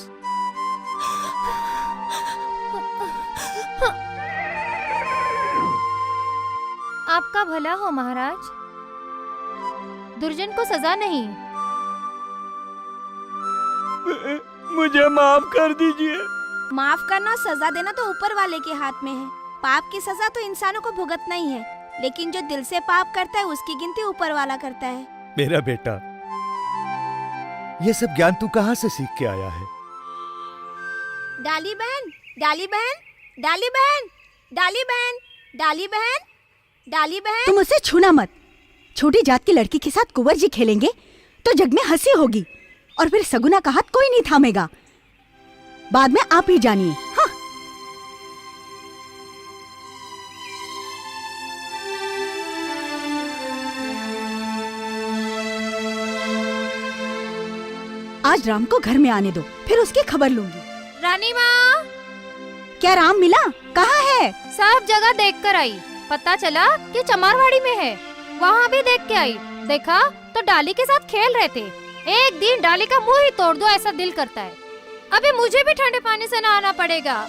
Speaker 3: आपका भला हो महाराज, दुर्जन को सजा नहीं।
Speaker 2: मुझे माफ कर दीजिए।
Speaker 9: माफ करना, सजा देना तो ऊपर वाले के हाथ में है। पाप की सजा तो इंसानों को भुगतना ही है, लेकिन जो दिल से पाप करता है उसकी गिनती ऊपर वाला करता है।
Speaker 4: मेरा बेटा, ये सब ज्ञान तू कहाँ से सीख के आया है?
Speaker 9: डाली बहन, डाली बहन, डाली बहन, डाली बहन, डाली बहन, डाली बहन।
Speaker 5: तुम उसे छूना मत। छोटी जात की लड़की के साथ कुंवर जी खेलेंगे तो जग में हंसी होगी, और फिर सगुना का हाथ कोई नहीं थामेगा। बाद में आप ही जानिए। हाँ। आज राम को घर में आने दो, फिर उसकी खबर लूंगी।
Speaker 3: रानी माँ,
Speaker 5: क्या राम मिला? कहाँ है?
Speaker 3: सब जगह देख कर आई। पता चला कि चमारवाड़ी में है। वहाँ भी देख के आई। देखा तो डाली के साथ खेल रहे थे। एक दिन डाली का मुंह ही तोड़ दो, ऐसा दिल करता है। अभी मुझे भी ठंडे पानी से नहाना पड़ेगा।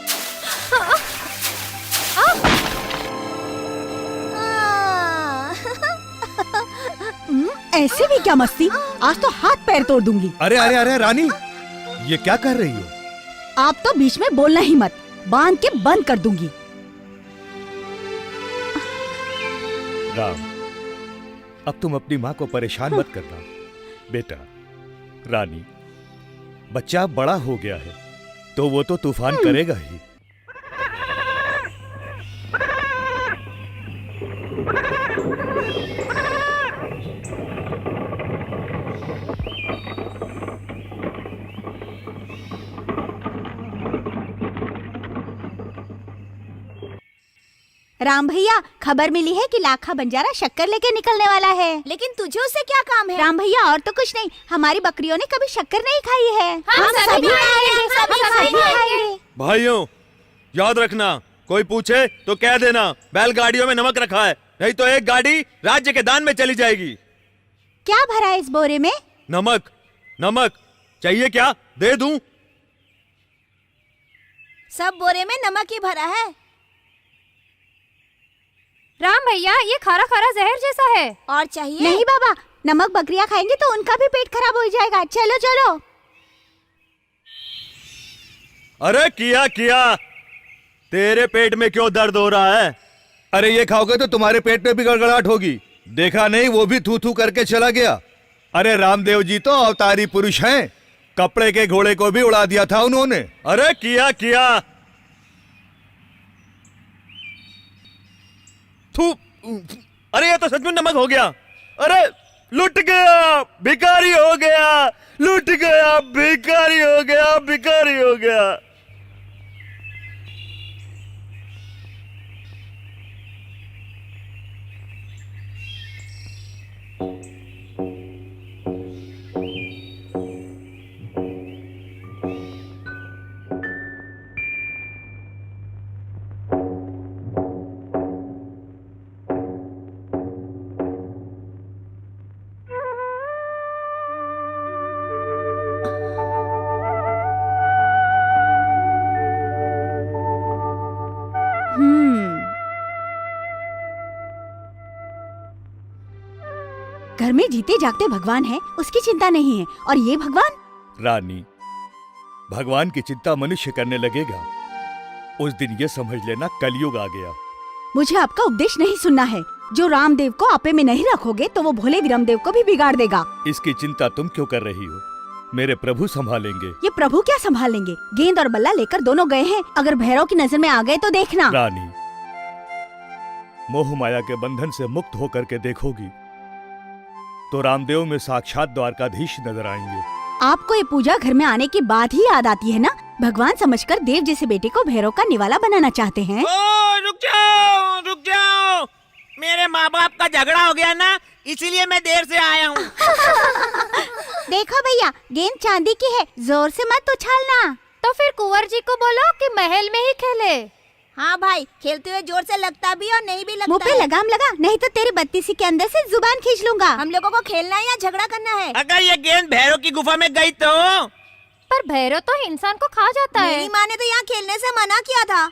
Speaker 5: ऐसे भी क्या मस्ती, आज तो हाथ पैर तोड़ दूंगी।
Speaker 4: अरे अरे अरे रानी, ये क्या कर रही हो?
Speaker 5: आप तो बीच में बोलना ही मत, बांध के बंद कर दूंगी।
Speaker 4: राम, अब तुम अपनी माँ को परेशान मत करना। बेटा, रानी, बच्चा बड़ा हो गया है तो वो तो तूफान करेगा ही।
Speaker 9: राम भैया, खबर मिली है कि लाखा बंजारा शक्कर लेके निकलने वाला है। लेकिन तुझे उससे क्या काम है? राम भैया, और तो कुछ नहीं, हमारी बकरियों ने कभी शक्कर नहीं खाई है। हम सभी खाएंगे।
Speaker 8: भाइयों, याद रखना, कोई पूछे तो कह देना बैलगाड़ियों में नमक रखा है, नहीं तो एक गाड़ी राज्य के दान में चली जाएगी।
Speaker 9: क्या भरा है इस बोरे में?
Speaker 8: नमक। नमक चाहिए क्या? दे दूं?
Speaker 9: सब बोरे में नमक ही भरा है।
Speaker 3: राम भैया, ये खारा खारा जहर जैसा है।
Speaker 9: और चाहिए? नहीं बाबा, नमक बकरियां खाएंगे तो उनका भी पेट खराब हो जाएगा। चलो चलो।
Speaker 8: अरे किया किया, तेरे पेट में क्यों दर्द हो रहा है?
Speaker 4: अरे ये खाओगे तो तुम्हारे पेट में भी गड़गड़ाहट होगी। देखा नहीं, वो भी थू थू करके चला गया। अरे रामदेव जी तो अवतारी पुरुष हैं, कपड़े के घोड़े को भी उड़ा दिया था उन्होंने।
Speaker 8: अरे किया किया, थू। अरे ये तो सच में नमक हो गया। अरे लुट गया, भिखारी हो गया, लुट गया, भिखारी हो गया, भिखारी हो गया।
Speaker 5: घर में जीते जागते भगवान है, उसकी चिंता नहीं है, और ये भगवान।
Speaker 4: रानी, भगवान की चिंता मनुष्य करने लगेगा, उस दिन ये समझ लेना कलयुग आ गया।
Speaker 5: मुझे आपका उपदेश नहीं सुनना है। जो रामदेव को आपे में नहीं रखोगे तो वो भोले विरमदेव को भी बिगाड़ देगा।
Speaker 4: इसकी चिंता तुम क्यों कर रही हो? मेरे प्रभु संभालेंगे।
Speaker 5: ये प्रभु क्या संभालेंगे? गेंद और बल्ला लेकर दोनों गए हैं, अगर भैरव की नजर में आ गए तो देखना।
Speaker 4: रानी, मोह माया के बंधन से मुक्त होकर के देखोगी तो रामदेव में साक्षात द्वारकाधीश नजर आएंगे।
Speaker 5: आपको ये पूजा घर में आने के बाद ही याद आती है ना? भगवान समझकर देव जैसे बेटे को भैरव का निवाला बनाना चाहते हैं।
Speaker 6: ओ, रुक जाओ, रुक जाओ। मेरे माँ बाप का झगड़ा हो गया ना, इसीलिए मैं देर से आया हूँ।
Speaker 9: देखो भैया, गेंद चांदी की है, जोर से मत उछालना।
Speaker 3: तो फिर कुंवर जी को बोलो कि महल में ही खेले।
Speaker 9: हाँ भाई, खेलते हुए जोर से लगता भी और नहीं भी लगता।
Speaker 5: मुँह पे लगाम लगा, नहीं तो तेरी बत्तीसी के अंदर से जुबान खींच लूंगा।
Speaker 9: हम लोगों को खेलना है या झगड़ा करना है?
Speaker 6: अगर ये गेंद भैरव की गुफा में गई तो?
Speaker 3: पर भैरव तो इंसान को खा जाता है।
Speaker 9: मेरी माँ ने तो यहाँ खेलने से मना किया था।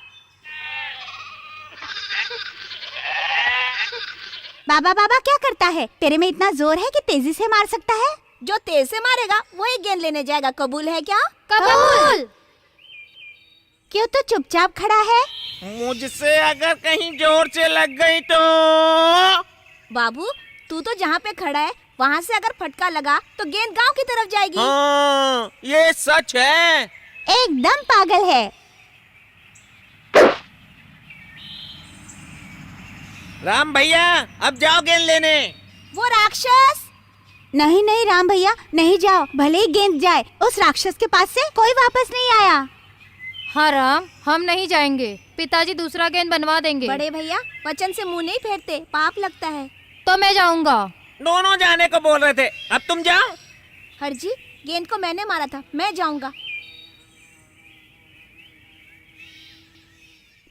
Speaker 9: बाबा बाबा क्या करता है? तेरे में इतना जोर है कि तेजी से मार सकता है? जो तेज से मारेगा वही गेंद लेने जाएगा। कबूल है क्या?
Speaker 3: कबूल।
Speaker 9: क्यों तो चुपचाप खड़ा है?
Speaker 6: मुझसे अगर कहीं जोर से लग गई तो?
Speaker 9: बाबू, तू तो जहाँ पे खड़ा है वहाँ से अगर फटका लगा तो गेंद गांव की तरफ जाएगी।
Speaker 6: हाँ, ये सच है।
Speaker 9: एकदम पागल है।
Speaker 6: राम भैया, अब जाओ गेंद लेने।
Speaker 9: वो राक्षस। नहीं नहीं राम भैया, नहीं जाओ, भले ही गेंद जाए, उस राक्षस के पास से कोई वापस नहीं आया।
Speaker 3: हाँ राम, हम नहीं जाएंगे, पिताजी दूसरा गेंद बनवा देंगे।
Speaker 9: बड़े भैया, वचन से मुंह नहीं फेरते, पाप लगता है।
Speaker 3: तो मैं जाऊंगा।
Speaker 6: दोनों जाने को बोल रहे थे, अब तुम जाओ।
Speaker 9: हरजी, गेंद को मैंने मारा था, मैं जाऊंगा।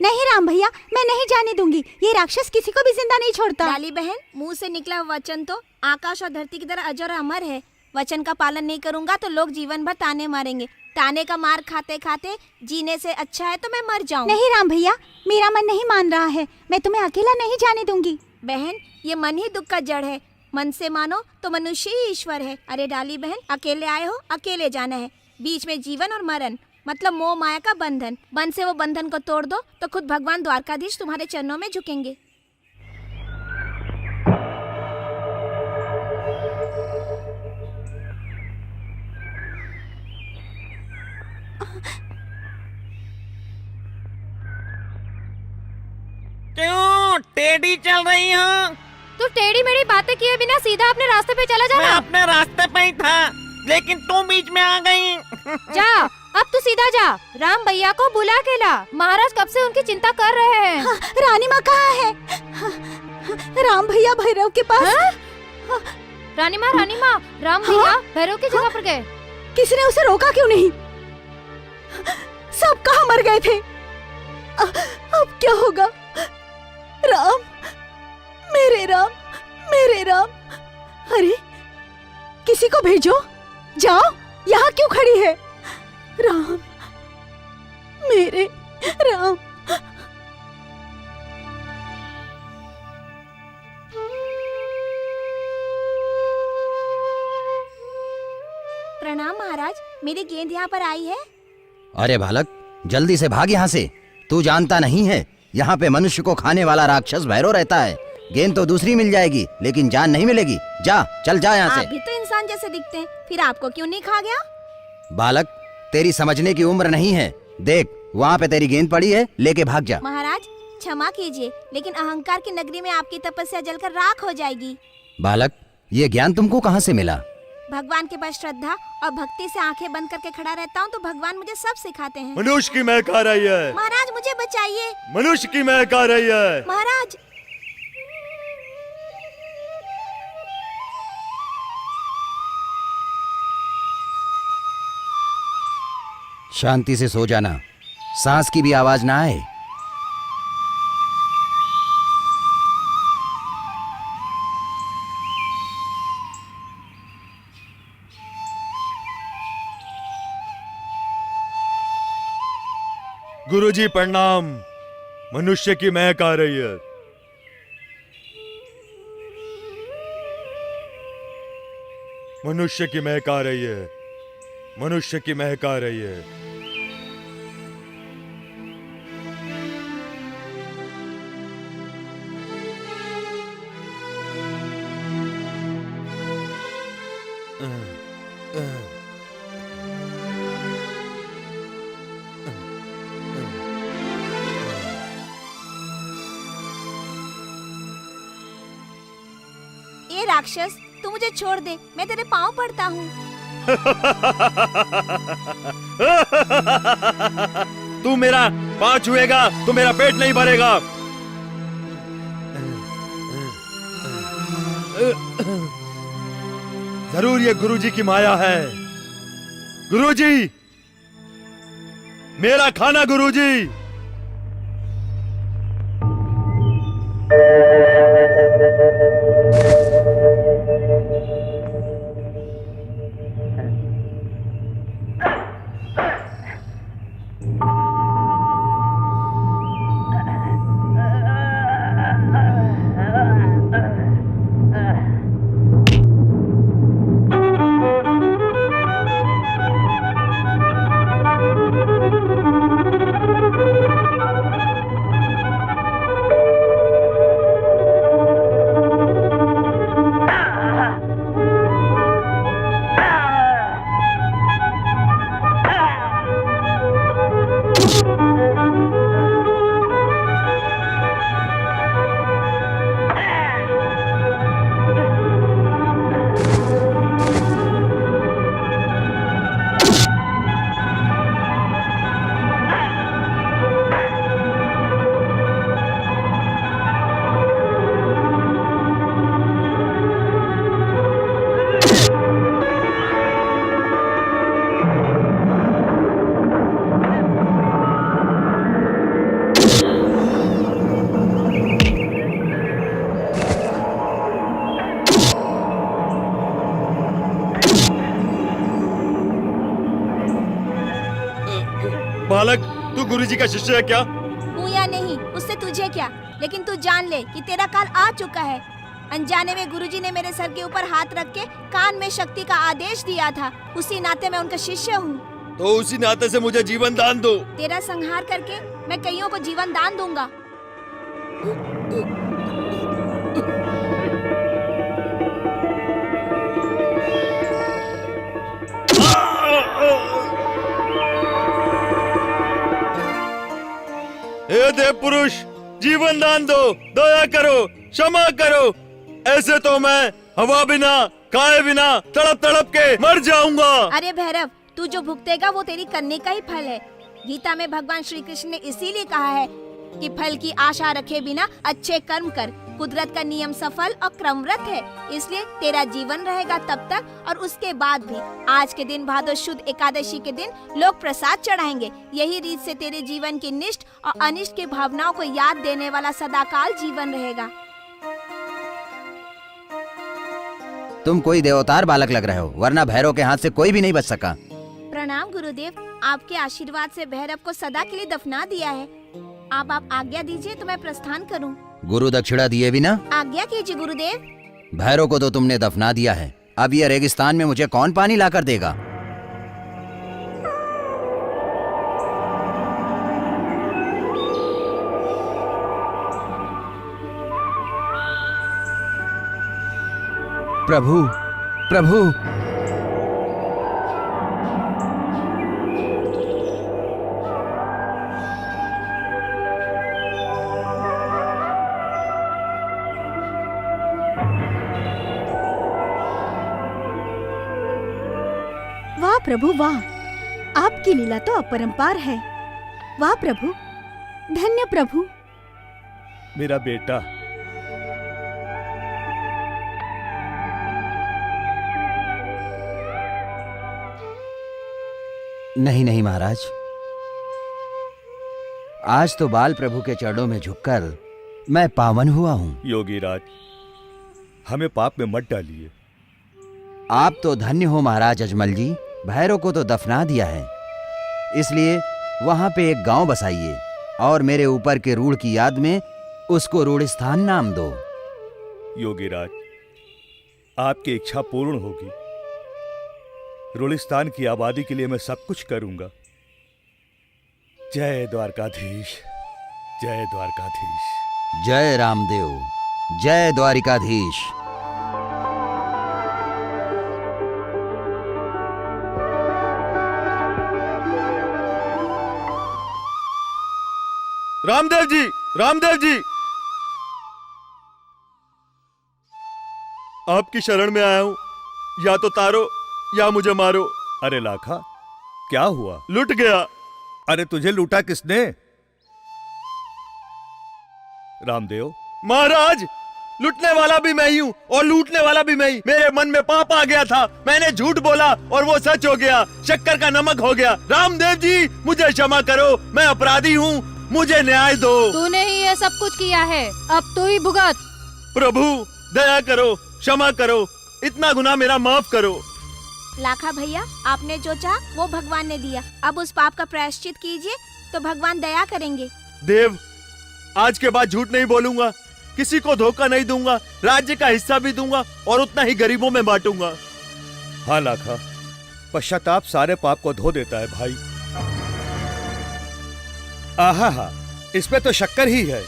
Speaker 9: नहीं राम भैया, मैं नहीं जाने दूंगी, ये राक्षस किसी को भी जिंदा नहीं छोड़ता। लाली बहन, मुंह से निकला वचन तो आकाश और धरती की तरह अजर और अमर है। वचन का पालन नहीं करूंगा तो लोग जीवन भर ताने मारेंगे। ताने का मार खाते खाते जीने से अच्छा है तो मैं मर जाऊं। नहीं राम भैया, मेरा मन नहीं मान रहा है, मैं तुम्हें अकेला नहीं जाने दूंगी। बहन, ये मन ही दुख का जड़ है, मन से मानो तो मनुष्य ही ईश्वर है। अरे डाली बहन, अकेले आए हो, अकेले जाना है। बीच में जीवन और मरण, मतलब मोह माया का बंधन। बंध से वो बंधन को तोड़ दो तो खुद भगवान द्वारकाधीश तुम्हारे चरणों में झुकेंगे।
Speaker 6: क्यों टेढ़ी चल रही हो?
Speaker 3: तू टेढ़ी मेढ़ी बातें किए बिना सीधा अपने रास्ते पे चला जा
Speaker 6: मैं
Speaker 3: ना।
Speaker 6: अपने रास्ते पे ही था, लेकिन तुम बीच में आ गई।
Speaker 3: जा, अब तू सीधा जा। राम भैया को बुला के ला, महाराज कब से उनकी चिंता कर रहे हैं।
Speaker 5: हाँ, रानी माँ कहाँ है? राम भैया भैरव के पास।
Speaker 3: रानी माँ राम भैया भैरव की जगह पर गए।
Speaker 5: किसी ने उसे रोका क्यों नहीं? सब कहाँ मर गए थे? अब क्या होगा? राम, मेरे राम, मेरे राम। अरे किसी को भेजो, जाओ, यहाँ क्यों खड़ी है? राम, मेरे राम।
Speaker 9: प्रणाम महाराज, मेरी गेंद यहाँ पर आई है।
Speaker 10: अरे बालक, जल्दी से भाग यहाँ से। तू जानता नहीं है, यहाँ पे मनुष्य को खाने वाला राक्षस भैरव रहता है। गेंद तो दूसरी मिल जाएगी, लेकिन जान नहीं मिलेगी। जा, चल जा यहाँ से।
Speaker 9: आप भी तो इंसान जैसे दिखते हैं, फिर आपको क्यों नहीं खा गया?
Speaker 10: बालक, तेरी समझने की उम्र नहीं है। देख, वहाँ पे तेरी गेंद पड़ी है, लेके भाग जा।
Speaker 9: महाराज क्षमा कीजिए, लेकिन अहंकार की नगरी में आपकी तपस्या जलकर राख हो जाएगी।
Speaker 10: बालक, ये ज्ञान तुमको कहाँ से मिला?
Speaker 9: भगवान के पास श्रद्धा और भक्ति से आंखें बंद करके खड़ा रहता हूँ तो भगवान मुझे सब सिखाते हैं।
Speaker 4: मनुष्य की महक आ रही है।
Speaker 9: महाराज मुझे बचाइए।
Speaker 4: मनुष्य की महक आ रही है।
Speaker 9: महाराज,
Speaker 10: शांति से सो जाना, सांस की भी आवाज ना आए।
Speaker 4: गुरुजी प्रणाम। मनुष्य की महक आ रही है। मनुष्य की महक आ रही है। मनुष्य की महक आ रही है।
Speaker 9: ए राक्षस, तू मुझे छोड़ दे, मैं तेरे पाँव पड़ता हूँ।
Speaker 4: तू मेरा पाँव छुएगा तो मेरा पेट नहीं भरेगा। जरूर ये गुरुजी की माया है। गुरुजी, मेरा खाना गुरुजी।
Speaker 8: बालक, तू गुरुजी का शिष्य है क्या?
Speaker 9: हूँ या नहीं उससे तुझे क्या, लेकिन तू जान ले कि तेरा काल आ चुका है। अनजाने में गुरुजी ने मेरे सर के ऊपर हाथ रख के कान में शक्ति का आदेश दिया था, उसी नाते मैं उनका शिष्य हूँ।
Speaker 8: तो उसी नाते से मुझे जीवन दान दो।
Speaker 9: तेरा संहार करके मैं कईयों को जीवन दान दूंगा।
Speaker 8: हे देव पुरुष, जीवन दान दो, दया करो, क्षमा करो। ऐसे तो मैं हवा बिना, खाए बिना तड़प तड़प के मर जाऊंगा।
Speaker 9: अरे भैरव, तू जो भुगतेगा वो तेरी करने का ही फल है। गीता में भगवान श्री कृष्ण ने इसीलिए कहा है कि फल की आशा रखे बिना अच्छे कर्म कर। कुदरत का नियम सफल और क्रमवत है, इसलिए तेरा जीवन रहेगा तब तक और उसके बाद भी। आज के दिन भादो शुद्ध एकादशी के दिन लोग प्रसाद चढ़ाएंगे। यही रीत से तेरे जीवन की निष्ठ और अनिष्ट की भावनाओं को याद देने वाला सदाकाल जीवन रहेगा।
Speaker 10: तुम कोई देवतार बालक लग रहे हो, वरना भैरव के हाथ से कोई भी नहीं बच सका।
Speaker 9: प्रणाम गुरुदेव, आपके आशीर्वाद से भैरव को सदा के लिए दफना दिया है। आप आज्ञा दीजिए तो मैं प्रस्थान करूं।
Speaker 10: गुरु दक्षिणा दिए बिना?
Speaker 9: आज्ञा कीजिए गुरुदेव।
Speaker 10: भैरव को तो तुमने दफना दिया है, अब ये रेगिस्तान में मुझे कौन पानी लाकर देगा? प्रभु, प्रभु,
Speaker 5: वाह प्रभु वाह, आपकी लीला तो अपरंपार है। वाह प्रभु, धन्य प्रभु।
Speaker 4: मेरा बेटा,
Speaker 10: नहीं नहीं महाराज, आज तो बाल प्रभु के चरणों में झुककर मैं पावन हुआ हूँ।
Speaker 4: योगी राज, हमें पाप में मत डालिए।
Speaker 10: आप तो धन्य हो महाराज अजमल जी, भैरव को तो दफना दिया है, इसलिए वहां पे एक गांव बसाइए और मेरे ऊपर के रूढ़ की याद में उसको रूढ़स्थान नाम दो।
Speaker 4: योगी राज, आपकी इच्छा पूर्ण होगी। रूढ़स्थान की आबादी के लिए मैं सब कुछ करूंगा। जय द्वारकाधीश, जय द्वारकाधीश।
Speaker 10: जय रामदेव, जय द्वारिकाधीश।
Speaker 8: रामदेव जी, रामदेव जी, आपकी शरण में आया हूं। या तो तारो या मुझे मारो।
Speaker 4: अरे लाखा, क्या हुआ?
Speaker 8: लुट गया।
Speaker 4: अरे तुझे लूटा किसने? रामदेव।
Speaker 8: महाराज, लुटने वाला भी मैं ही हूँ और लूटने वाला भी मैं ही। मेरे मन में पाप आ गया था, मैंने झूठ बोला और वो सच हो गया, शक्कर का नमक हो गया। रामदेव जी, मुझे क्षमा करो, मैं अपराधी हूँ, मुझे न्याय दो।
Speaker 3: तूने ही ये सब कुछ किया है, अब तू ही भुगत।
Speaker 8: प्रभु, दया करो, क्षमा करो, इतना गुनाह मेरा माफ करो।
Speaker 9: लाखा भैया, आपने जो चाहा वो भगवान ने दिया, अब उस पाप का प्रायश्चित कीजिए तो भगवान दया करेंगे।
Speaker 8: देव, आज के बाद झूठ नहीं बोलूंगा, किसी को धोखा नहीं दूंगा, राज्य का हिस्सा भी दूंगा और उतना ही गरीबों में बांटूंगा।
Speaker 4: हाँ लाखा, पश्चाताप सारे पाप को धो देता है भाई। आहा हा, इसमें तो शक्कर ही है।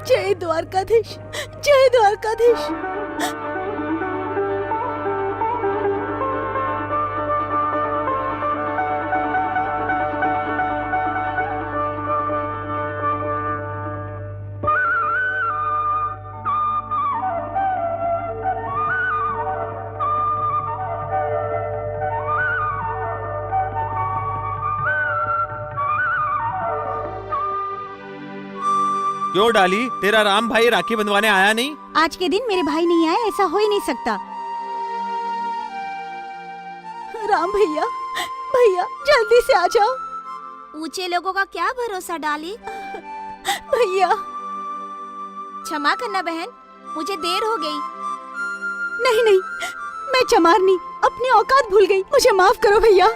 Speaker 5: जय द्वारकाधीश, जय द्वारकाधीश।
Speaker 6: क्यों डाली, तेरा राम भाई राखी बंधवाने आया नहीं?
Speaker 9: आज के दिन मेरे भाई नहीं आए, ऐसा हो ही नहीं सकता।
Speaker 5: राम भैया, भैया जल्दी से आ जाओ।
Speaker 9: ऊंचे लोगों का क्या भरोसा डाली।
Speaker 5: भैया
Speaker 9: क्षमा करना बहन, मुझे देर हो गई।
Speaker 5: नहीं नहीं, मैं चमार नहीं, अपनी औकात भूल गई, मुझे माफ करो भैया।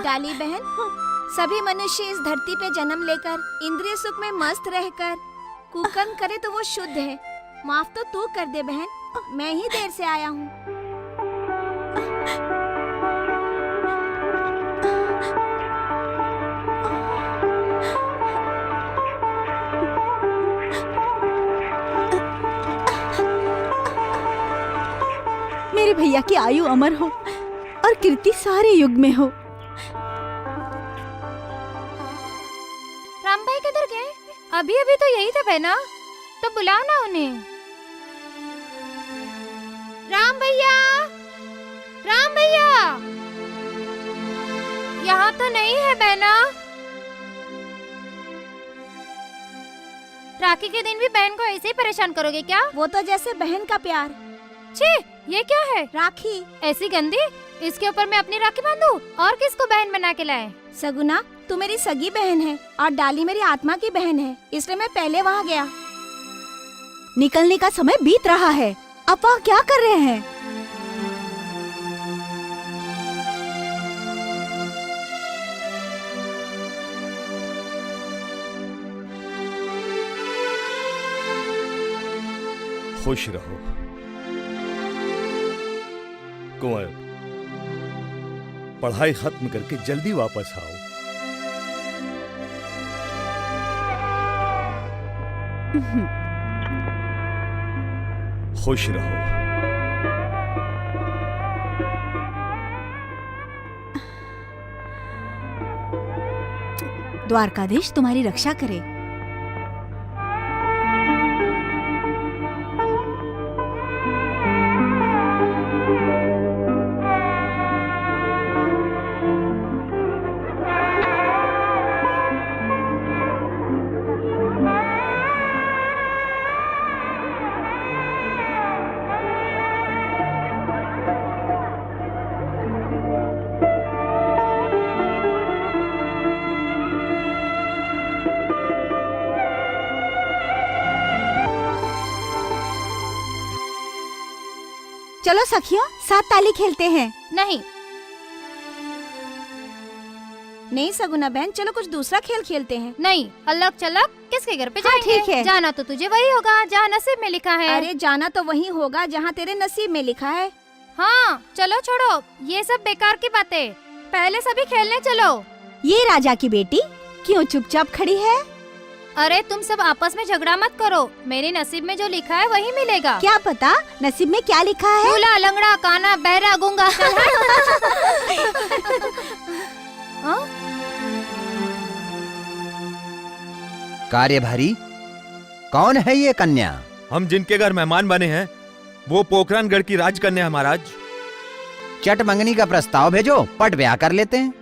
Speaker 9: डाली बहन, सभी मनुष्य इस धरती पे जन्म लेकर इंद्रिय सुख में मस्त रहकर कुकर्म करे तो वो शुद्ध है। माफ तो तू कर दे बहन, मैं ही देर से आया हूँ।
Speaker 5: मेरे भैया की आयु अमर हो और कीर्ति सारे युग में हो।
Speaker 3: राम भाई किधर गए? अभी अभी तो यही थे बहना, तो बुलाओ ना उन्हें। राम भैया, राम भैया, यहाँ तो नहीं है बहना। राखी के दिन भी बहन को ऐसे ही परेशान करोगे क्या?
Speaker 9: वो तो जैसे बहन का प्यार।
Speaker 3: छी, ये क्या है?
Speaker 9: राखी
Speaker 3: ऐसी गंदी, इसके ऊपर मैं अपनी राखी बांधूं? और किसको बहन बना के लाए?
Speaker 9: सगुना, तू मेरी सगी बहन है और डाली मेरी आत्मा की बहन है, इसलिए मैं पहले वहाँ गया।
Speaker 5: निकलने का समय बीत रहा है, आप वहाँ क्या कर रहे हैं?
Speaker 4: खुश रहो कुंवर, पढ़ाई खत्म करके जल्दी वापस आओ। खुश रहो।
Speaker 5: द्वारकाधीश तुम्हारी रक्षा करे। चलो सखियों, साथ ताली खेलते हैं।
Speaker 3: नहीं
Speaker 9: नहीं सगुना बहन, चलो कुछ दूसरा खेल खेलते हैं।
Speaker 3: नहीं, अलग चलक किसके घर पे
Speaker 5: हाँ,
Speaker 3: जाएंगे?
Speaker 5: ठीक है।
Speaker 3: जाना तो तुझे वही होगा जहाँ नसीब में लिखा है।
Speaker 9: अरे जाना तो वही होगा जहाँ तेरे नसीब में लिखा है।
Speaker 3: हाँ चलो छोड़ो ये सब बेकार की बातें, पहले सभी खेलने चलो।
Speaker 5: ये राजा की बेटी क्यों चुपचाप खड़ी है?
Speaker 3: अरे तुम सब आपस में झगड़ा मत करो, मेरे नसीब में जो लिखा है वही मिलेगा।
Speaker 5: क्या पता नसीब में क्या लिखा है?
Speaker 3: लूला, लंगड़ा, काना, बहरा, गूंगा। हाँ?
Speaker 10: कार्यभारी, कौन है ये कन्या?
Speaker 8: हम जिनके घर मेहमान बने हैं वो पोखरणगढ़ की राजकन्या है महाराज।
Speaker 10: चट मंगनी का प्रस्ताव भेजो, पट ब्याह कर लेते हैं।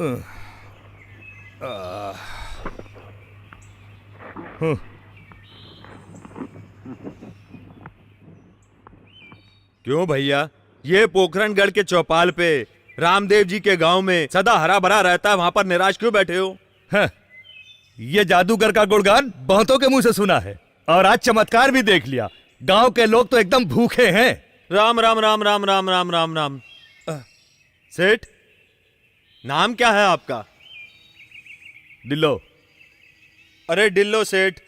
Speaker 8: क्यों भैया, ये पोखरणगढ़ के चौपाल पे रामदेव जी के गांव में सदा हरा भरा रहता है, वहां पर निराश क्यों बैठे हो?
Speaker 4: ये जादूगर का गुणगान बहुतों के मुंह से सुना है और आज चमत्कार भी देख लिया। गांव के लोग तो एकदम भूखे हैं।
Speaker 8: राम राम राम राम राम राम राम राम। सेठ, नाम क्या है आपका?
Speaker 4: डिल्लो।
Speaker 8: अरे डिल्लो सेठ,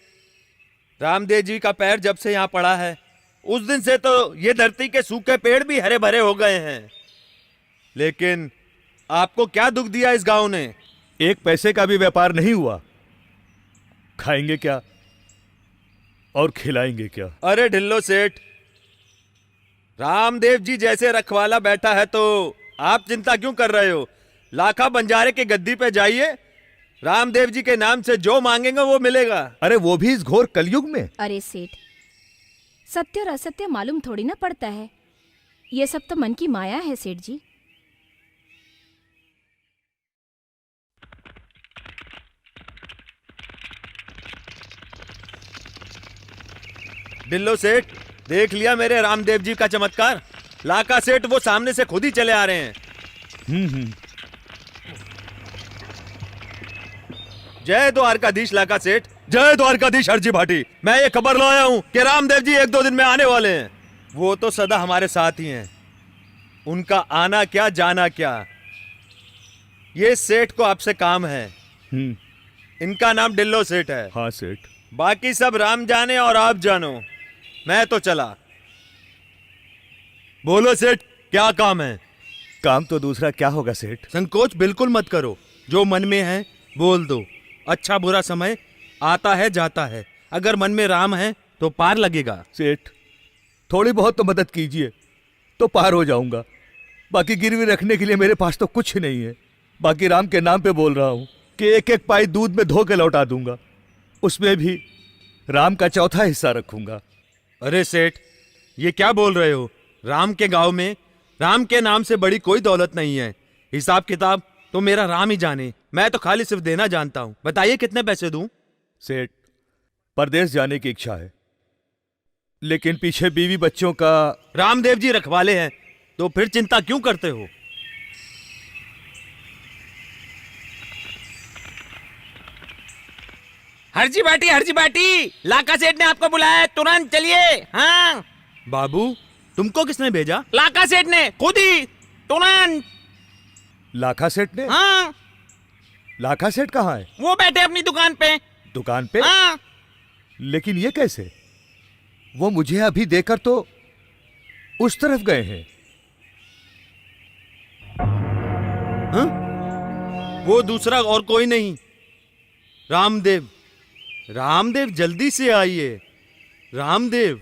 Speaker 8: रामदेव जी का पैर जब से यहाँ पड़ा है उस दिन से तो ये धरती के सूखे पेड़ भी हरे भरे हो गए हैं। लेकिन आपको क्या दुख दिया इस गांव ने?
Speaker 4: एक पैसे का भी व्यापार नहीं हुआ। खाएंगे क्या और खिलाएंगे क्या?
Speaker 8: अरे ढिल्लो सेठ, रामदेव जी जैसे रखवाला बैठा है तो आप चिंता क्यों कर रहे हो? लाखा बंजारे के गद्दी पे जाइए, रामदेव जी के नाम से जो मांगेंगे वो मिलेगा।
Speaker 4: अरे वो भी इस घोर कलयुग में?
Speaker 3: अरे सेठ, सत्य और असत्य मालूम थोड़ी ना पड़ता है। ये सब तो मन की माया है सेठ जी।
Speaker 8: ढिल्लो सेठ, देख लिया मेरे रामदेव जी का चमत्कार? लाका सेठ वो सामने से खुद ही चले आ रहे हैं। जय द्वारकाधीश लाका सेठ।
Speaker 4: जय द्वारकाधीश हरजी भाटी।
Speaker 8: मैं ये खबर लाया हूं कि रामदेव जी 1-2 दिन में आने वाले हैं। वो तो सदा हमारे साथ ही हैं, उनका आना क्या जाना क्या, ये सेठ को आपसे काम है। इनका नाम डिल्लो सेठ है।
Speaker 4: हाँ सेठ।
Speaker 8: बाकी सब राम जाने और आप जानो, मैं तो चला। बोलो सेठ, क्या काम है?
Speaker 4: काम तो दूसरा क्या होगा सेठ?
Speaker 8: संकोच बिल्कुल मत करो, जो मन में है बोल दो। अच्छा बुरा समय आता है जाता है, अगर मन में राम है तो पार लगेगा।
Speaker 4: सेठ, थोड़ी बहुत तो मदद कीजिए तो पार हो जाऊंगा। बाकी गिरवी रखने के लिए मेरे पास तो कुछ नहीं है। बाकी राम के नाम पे बोल रहा हूं कि 1-1 पाई दूध में धो के लौटा दूंगा, उसमें भी राम का चौथा हिस्सा रखूंगा।
Speaker 8: अरे सेठ, ये क्या बोल रहे हो? राम के गांव में राम के नाम से बड़ी कोई दौलत नहीं है। हिसाब किताब तो मेरा राम ही जाने, मैं तो खाली सिर्फ देना जानता हूं। बताइए कितने पैसे दूं?
Speaker 4: सेठ, परदेश जाने की इच्छा है, लेकिन पीछे बीवी बच्चों का।
Speaker 8: रामदेव जी रखवाले हैं तो फिर चिंता क्यों करते हो?
Speaker 6: हरजी बाटी, लाका सेठ ने आपको बुलाया है, तुरंत चलिए। हाँ
Speaker 8: बाबू, तुमको किसने भेजा?
Speaker 6: लाका सेठ ने खुद ही, तुरंत।
Speaker 4: लाखा सेठ ने?
Speaker 6: हाँ।
Speaker 4: लाखा सेठ कहाँ है?
Speaker 6: वो बैठे अपनी दुकान पे।
Speaker 4: दुकान पे?
Speaker 6: हाँ।
Speaker 4: लेकिन ये कैसे? वो मुझे अभी देखकर तो उस तरफ गए हैं।
Speaker 8: हाँ? वो दूसरा और कोई नहीं, रामदेव। रामदेव जल्दी से आइए, रामदेव।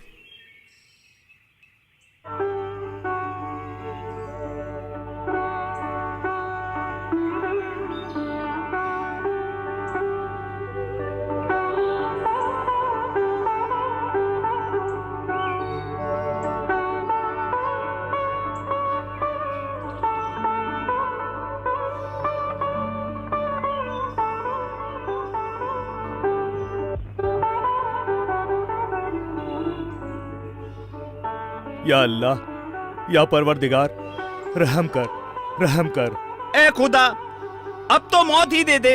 Speaker 4: या अल्लाह, या परवरदिगार, रहम कर, रहम कर।
Speaker 6: ए खुदा, अब तो मौत ही दे दे।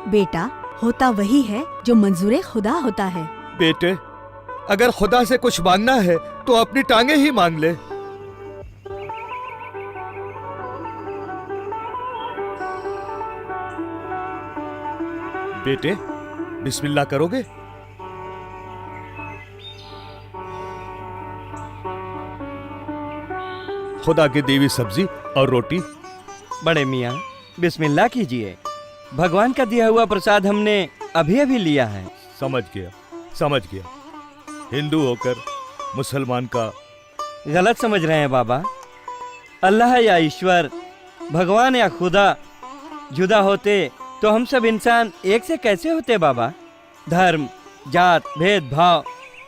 Speaker 5: बेटा, होता वही है जो मंजूरे खुदा होता है।
Speaker 4: बेटे, अगर खुदा से कुछ मांगना है तो अपनी टांगे ही मांग ले। बेटे, बिस्मिल्लाह करोगे? खुदा की देवी सब्जी और रोटी।
Speaker 2: बड़े मियाँ, बिस्मिल्लाह कीजिए। भगवान का दिया हुआ प्रसाद हमने अभी अभी लिया है।
Speaker 4: समझ गया, समझ गया। हिंदू होकर मुसलमान का।
Speaker 2: गलत समझ रहे हैं बाबा। अल्लाह या ईश्वर, भगवान या खुदा जुदा होते तो हम सब इंसान एक से कैसे होते बाबा? धर्म, जात, भेदभाव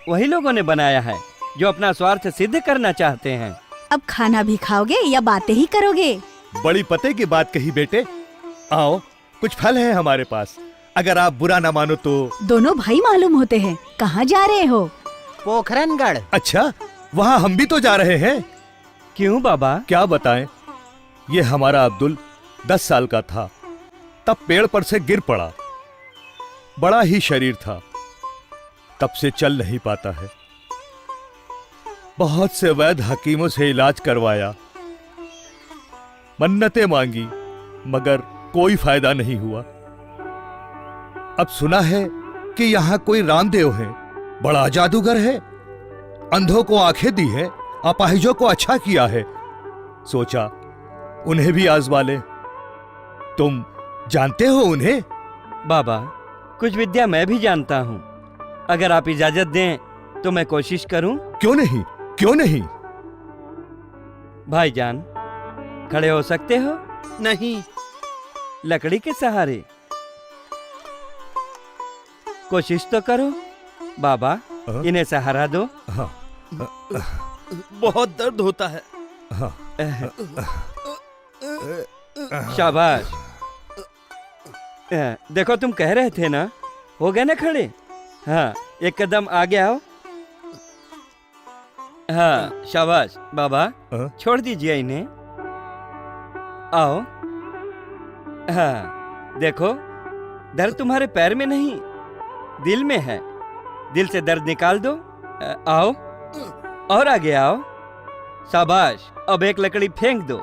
Speaker 2: वही लोगों ने बनाया है जो अपना स्वार्थ सिद्ध करना चाहते हैं।
Speaker 5: अब खाना भी खाओगे या बातें ही करोगे?
Speaker 4: बड़ी पते की बात कही बेटे। आओ, कुछ फल है हमारे पास, अगर आप बुरा ना मानो तो।
Speaker 5: दोनों भाई मालूम होते हैं। कहाँ जा रहे हो?
Speaker 10: पोखरनगढ़।
Speaker 4: अच्छा, वहाँ हम भी तो जा रहे हैं।
Speaker 2: क्यों बाबा?
Speaker 4: क्या बताएं, ये हमारा अब्दुल 10 साल का था तब पेड़ पर से गिर पड़ा। बड़ा ही शरीर था, तब से चल नहीं पाता है। बहुत से वैद्य हकीमों से इलाज करवाया, मन्नतें मांगी, मगर कोई फायदा नहीं हुआ। अब सुना है कि यहां कोई रामदेव है, बड़ा जादूगर है, अंधों को आंखें दी है, अपाहिजों को अच्छा किया है। सोचा उन्हें भी आजमा ले। तुम जानते हो उन्हें?
Speaker 2: बाबा, कुछ विद्या मैं भी जानता हूँ। अगर आप इजाजत दें तो मैं कोशिश करूं।
Speaker 4: क्यों नहीं, क्यों नहीं?
Speaker 2: भाईजान, खड़े हो सकते हो?
Speaker 8: नहीं।
Speaker 2: लकड़ी के सहारे कोशिश तो करो। बाबा, इन्हें सहारा दो।
Speaker 4: हाँ,
Speaker 8: बहुत दर्द होता है।
Speaker 4: हाँ।
Speaker 2: शाबाश। देखो, तुम कह रहे थे ना, हो गए ना खड़े? हाँ, एक कदम आगे आओ। हाँ, शाबाश। बाबा, छोड़ दीजिए इन्हें। आओ। हाँ, देखो, दर्द तुम्हारे पैर में नहीं, दिल में है। दिल से दर्द निकाल दो। आओ, और आगे आओ। शाबाश। अब एक लकड़ी फेंक दो।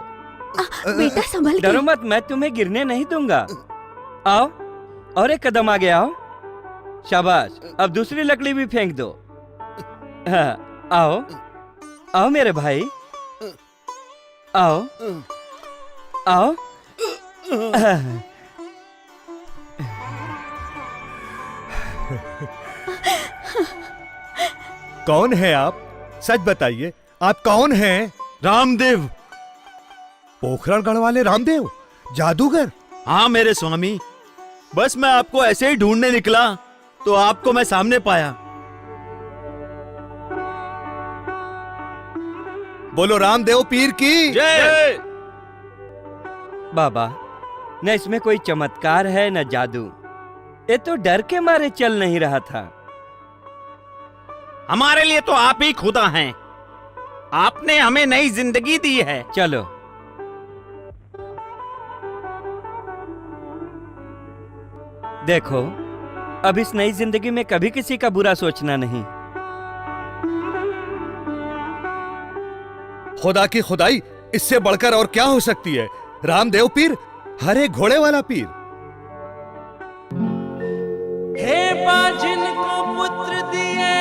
Speaker 5: बेटा संभल के।
Speaker 2: डरो मत, मैं तुम्हें गिरने नहीं दूंगा। आओ, और एक कदम आगे आओ। शाबाश। अब दूसरी लकड़ी भी फेंक दो। हाँ, आओ आओ मेरे भाई, आओ आओ।
Speaker 4: कौन है आप? सच बताइए, आप कौन हैं?
Speaker 8: रामदेव।
Speaker 4: पोखरणगढ़ वाले रामदेव, जादूगर?
Speaker 8: हाँ मेरे स्वामी, बस मैं आपको ऐसे ही ढूंढने निकला तो आपको मैं सामने पाया।
Speaker 4: बोलो रामदेव पीर की
Speaker 8: जय।
Speaker 2: बाबा, न इसमें कोई चमत्कार है न जादू, ये तो डर के मारे चल नहीं रहा था।
Speaker 6: हमारे लिए तो आप ही खुदा हैं। आपने हमें नई जिंदगी दी है।
Speaker 2: चलो। देखो, अब इस नई जिंदगी में कभी किसी का बुरा सोचना नहीं।
Speaker 4: खुदा की खुदाई इससे बढ़कर और क्या हो सकती है? रामदेव पीर, हरे घोड़े वाला पीर।
Speaker 1: हे बाजिन को पुत्र दिए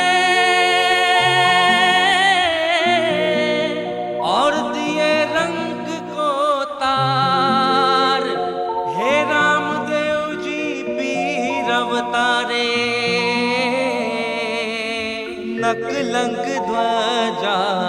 Speaker 1: और दिए रंग को तार, हे रामदेव जी पीर अवतारे, नकलंक ध्वजाधारी।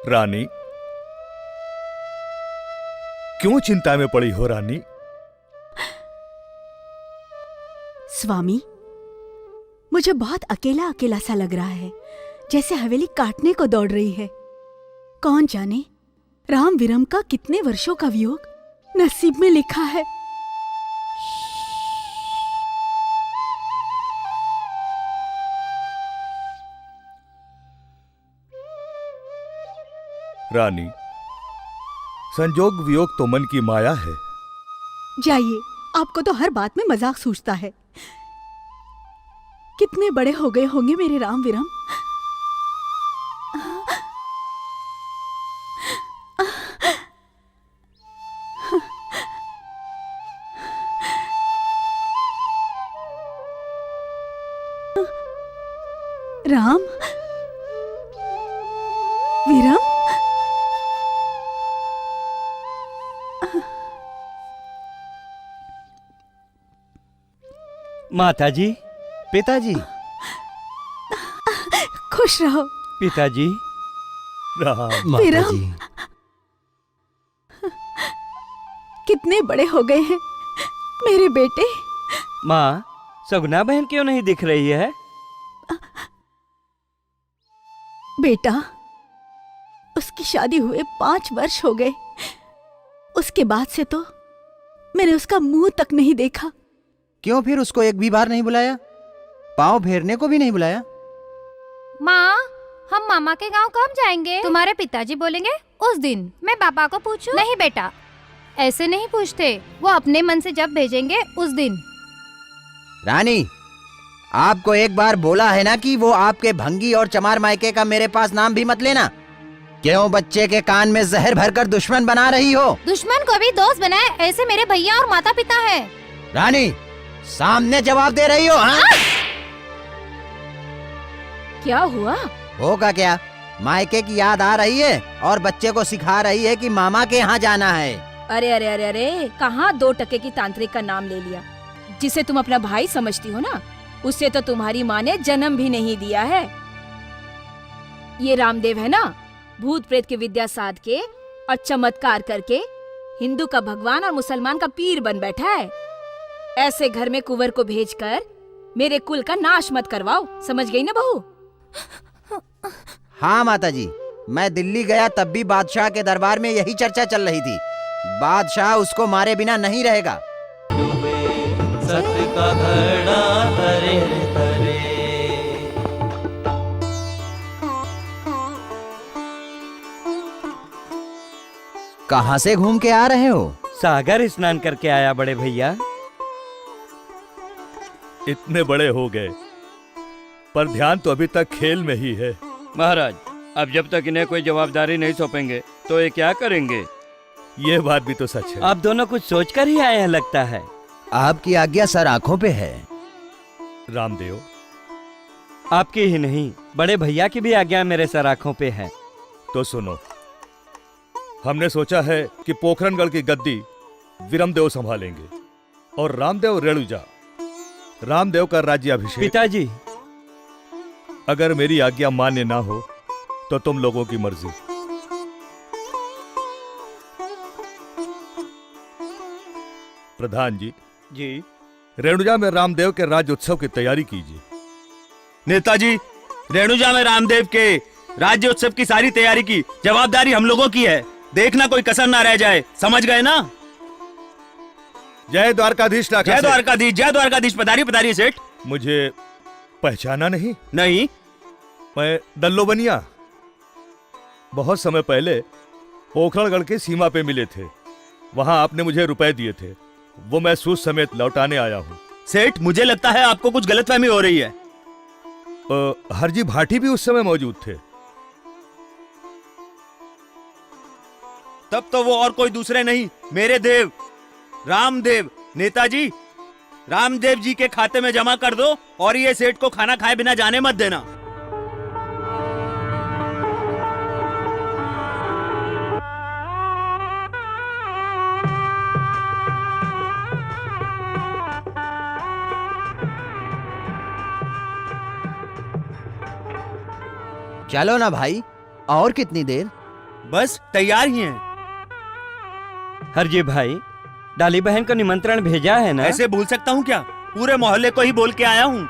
Speaker 4: रानी, क्यों चिंता में पड़ी हो रानी?
Speaker 5: स्वामी, मुझे बहुत अकेला अकेला सा लग रहा है, जैसे हवेली काटने को दौड़ रही है। कौन जाने राम विरम का कितने वर्षों का वियोग नसीब में लिखा है।
Speaker 4: रानी, संजोग वियोग तो मन की माया है।
Speaker 5: जाइए, आपको तो हर बात में मजाक सूझता है। कितने बड़े हो गए होंगे मेरे राम विरम। राम विरम,
Speaker 2: माताजी,
Speaker 10: पिताजी।
Speaker 5: खुश रहो।
Speaker 2: पिताजी।
Speaker 4: राम।
Speaker 10: माताजी।
Speaker 5: कितने बड़े हो गए हैं मेरे बेटे।
Speaker 2: माँ, सगुना बहन क्यों नहीं दिख रही है?
Speaker 5: बेटा, उसकी शादी हुए 5 वर्ष हो गए। उसके बाद से तो मैंने उसका मुंह तक नहीं देखा।
Speaker 10: क्यों फिर उसको एक भी बार नहीं बुलाया? पाँव फेरने को भी नहीं बुलाया?
Speaker 3: माँ, हम मामा के गांव कब जाएंगे? तुम्हारे पिताजी बोलेंगे उस दिन। मैं पापा को पूछूं? नहीं बेटा, ऐसे नहीं पूछते। वो अपने मन से जब भेजेंगे उस दिन।
Speaker 10: रानी, आपको एक बार बोला है ना कि वो आपके भंगी और चमार मायके का मेरे पास नाम भी मत लेना। क्यों बच्चे के कान में जहर भरकर दुश्मन बना रही हो?
Speaker 3: दुश्मन को भी दोस्त बनाए, ऐसे मेरे भैया और माता पिता हैं।
Speaker 10: रानी, सामने जवाब दे रही हो? हाँ?
Speaker 9: क्या हुआ?
Speaker 10: होगा क्या? मायके की याद आ रही है और बच्चे को सिखा रही है कि मामा के यहाँ जाना है।
Speaker 9: अरे अरे अरे अरे, कहाँ 2 टके की तांत्रिक का नाम ले लिया। जिसे तुम अपना भाई समझती हो ना, उसे तो तुम्हारी माँ ने जन्म भी नहीं दिया है। ये रामदेव है ना, भूत प्रेत की विद्या साध के और चमत्कार करके हिंदू का भगवान और मुसलमान का पीर बन बैठा है। ऐसे घर में कुंवर को भेजकर मेरे कुल का नाश मत करवाओ, समझ गई ना बहू?
Speaker 10: हाँ माताजी, मैं दिल्ली गया तब भी बादशाह के दरबार में यही चर्चा चल रही थी। बादशाह उसको मारे बिना नहीं रहेगा।
Speaker 1: सत्य का घड़ा तरे तरे।
Speaker 10: कहाँ से घूम के आ रहे हो?
Speaker 2: सागर स्नान करके आया बड़े भैया।
Speaker 4: इतने बड़े हो गए पर ध्यान तो अभी तक खेल में ही है।
Speaker 2: महाराज, अब जब तक इन्हें कोई जवाबदारी नहीं सौंपेंगे तो ये क्या करेंगे?
Speaker 4: ये बात भी तो सच है।
Speaker 2: आप दोनों कुछ सोचकर ही आए हैं लगता है।
Speaker 10: आपकी आज्ञा सर आंखों पे है।
Speaker 4: रामदेव,
Speaker 2: आपकी ही नहीं, बड़े भैया की भी आज्ञा मेरे सर आंखों पे है।
Speaker 4: तो सुनो, हमने सोचा है कि पोखरणगढ़ की गद्दी विरमदेव संभालेंगे और रामदेव रेणुजा रामदेव का राज्याभिषेक।
Speaker 2: पिताजी,
Speaker 4: अगर मेरी आज्ञा मान्य ना हो तो तुम लोगों की मर्जी। प्रधान जी, रेणुजा में रामदेव के राज्य उत्सव की तैयारी कीजिए।
Speaker 6: नेताजी, रेणुजा में रामदेव के राज्य उत्सव की सारी तैयारी की जवाबदारी हम लोगों की है। देखना कोई कसर ना रह जाए, समझ गए ना?
Speaker 4: जय द्वारकाधीश।
Speaker 6: जय द्वारकाधीश, जय द्वारकाधीश। पधारिए पधारिए सेठ।
Speaker 4: मुझे पहचाना नहीं?
Speaker 6: नहीं।
Speaker 4: मैं दल्लो बनिया। बहुत समय पहले पोखरणगढ़ की सीमा पे मिले थे। वहां आपने मुझे रुपए दिए थे, वो मैं सूद समेत लौटाने आया हूँ।
Speaker 6: सेठ, मुझे लगता है आपको कुछ गलतफहमी हो रही है।
Speaker 4: हरजी भाटी भी उस समय मौजूद थे।
Speaker 6: तब तो वो और कोई दूसरे नहीं, मेरे देव रामदेव। नेताजी, रामदेव जी के खाते में जमा कर दो और ये सेठ को खाना खाए बिना जाने मत देना।
Speaker 10: चलो ना भाई, और कितनी देर?
Speaker 6: बस तैयार ही हैं।
Speaker 2: हरजी भाई, डाली बहन को निमंत्रण भेजा है ना?
Speaker 6: ऐसे भूल सकता हूँ क्या? पूरे मोहल्ले को ही बोल के आया हूँ।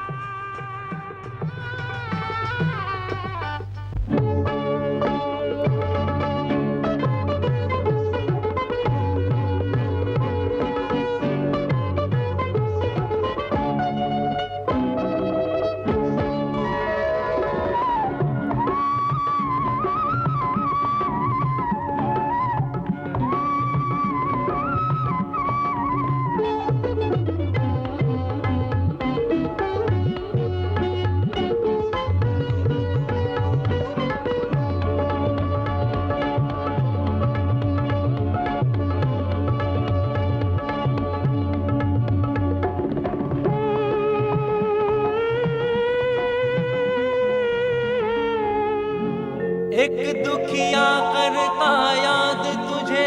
Speaker 1: एक दुखिया करता याद तुझे,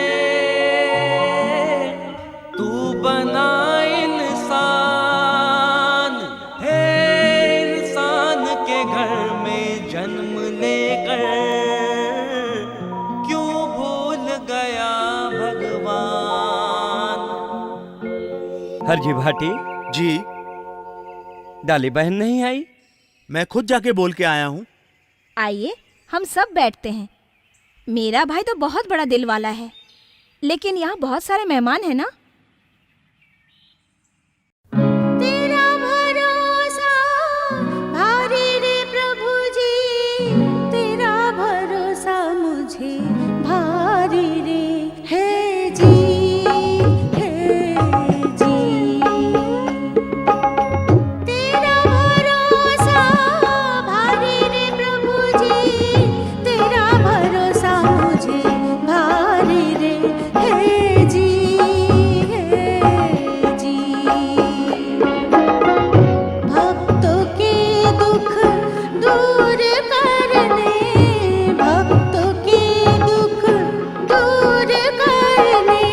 Speaker 1: तू बना इंसान। जन्म लेकर क्यों भूल गया भगवान।
Speaker 2: हरजी भाटी,
Speaker 8: जी,
Speaker 2: डाली बहन नहीं आई?
Speaker 8: मैं खुद जाके बोल के आया हूँ।
Speaker 9: आइए हम सब बैठते हैं। मेरा भाई तो बहुत बड़ा दिल वाला है, लेकिन यहाँ बहुत सारे मेहमान हैं ना। तेरा भरोसा भारी रे प्रभु जी, तेरा भरोसा मुझे भारी रे है जी, है जी। तेरा भरोसा भारी रे प्रभु जी, तेरा भरोसा मुझे भारी रे है जी, है जी। भक्तों के दुख दूर करने, भक्तों के दुख दूर करने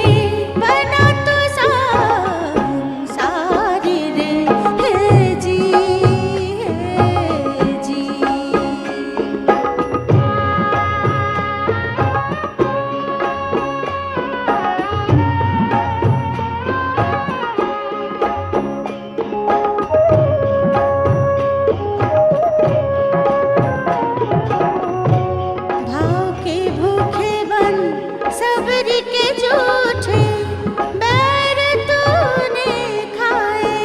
Speaker 9: बना तो संसारी रे है जी, है जी। भाव के भूखे बन सबरी के झूठे बैर तूने खाए,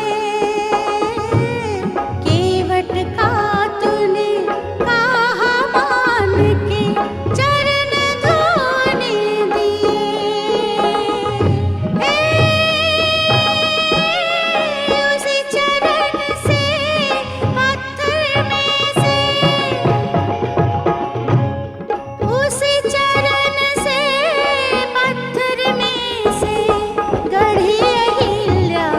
Speaker 9: केवट का तूने कहा मान के चरण धोने दिए। उसी चरण से पत्थर में से, उसी चरण से पत्थर में से गढ़ी अहिल्या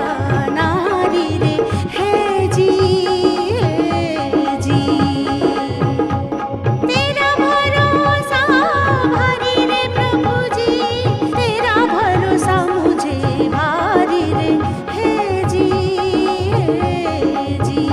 Speaker 9: नारी रे है जी, है जी। तेरा भरोसा भारी रे प्रभु जी, तेरा भरोसा मुझे भारी रे है जी, है जी।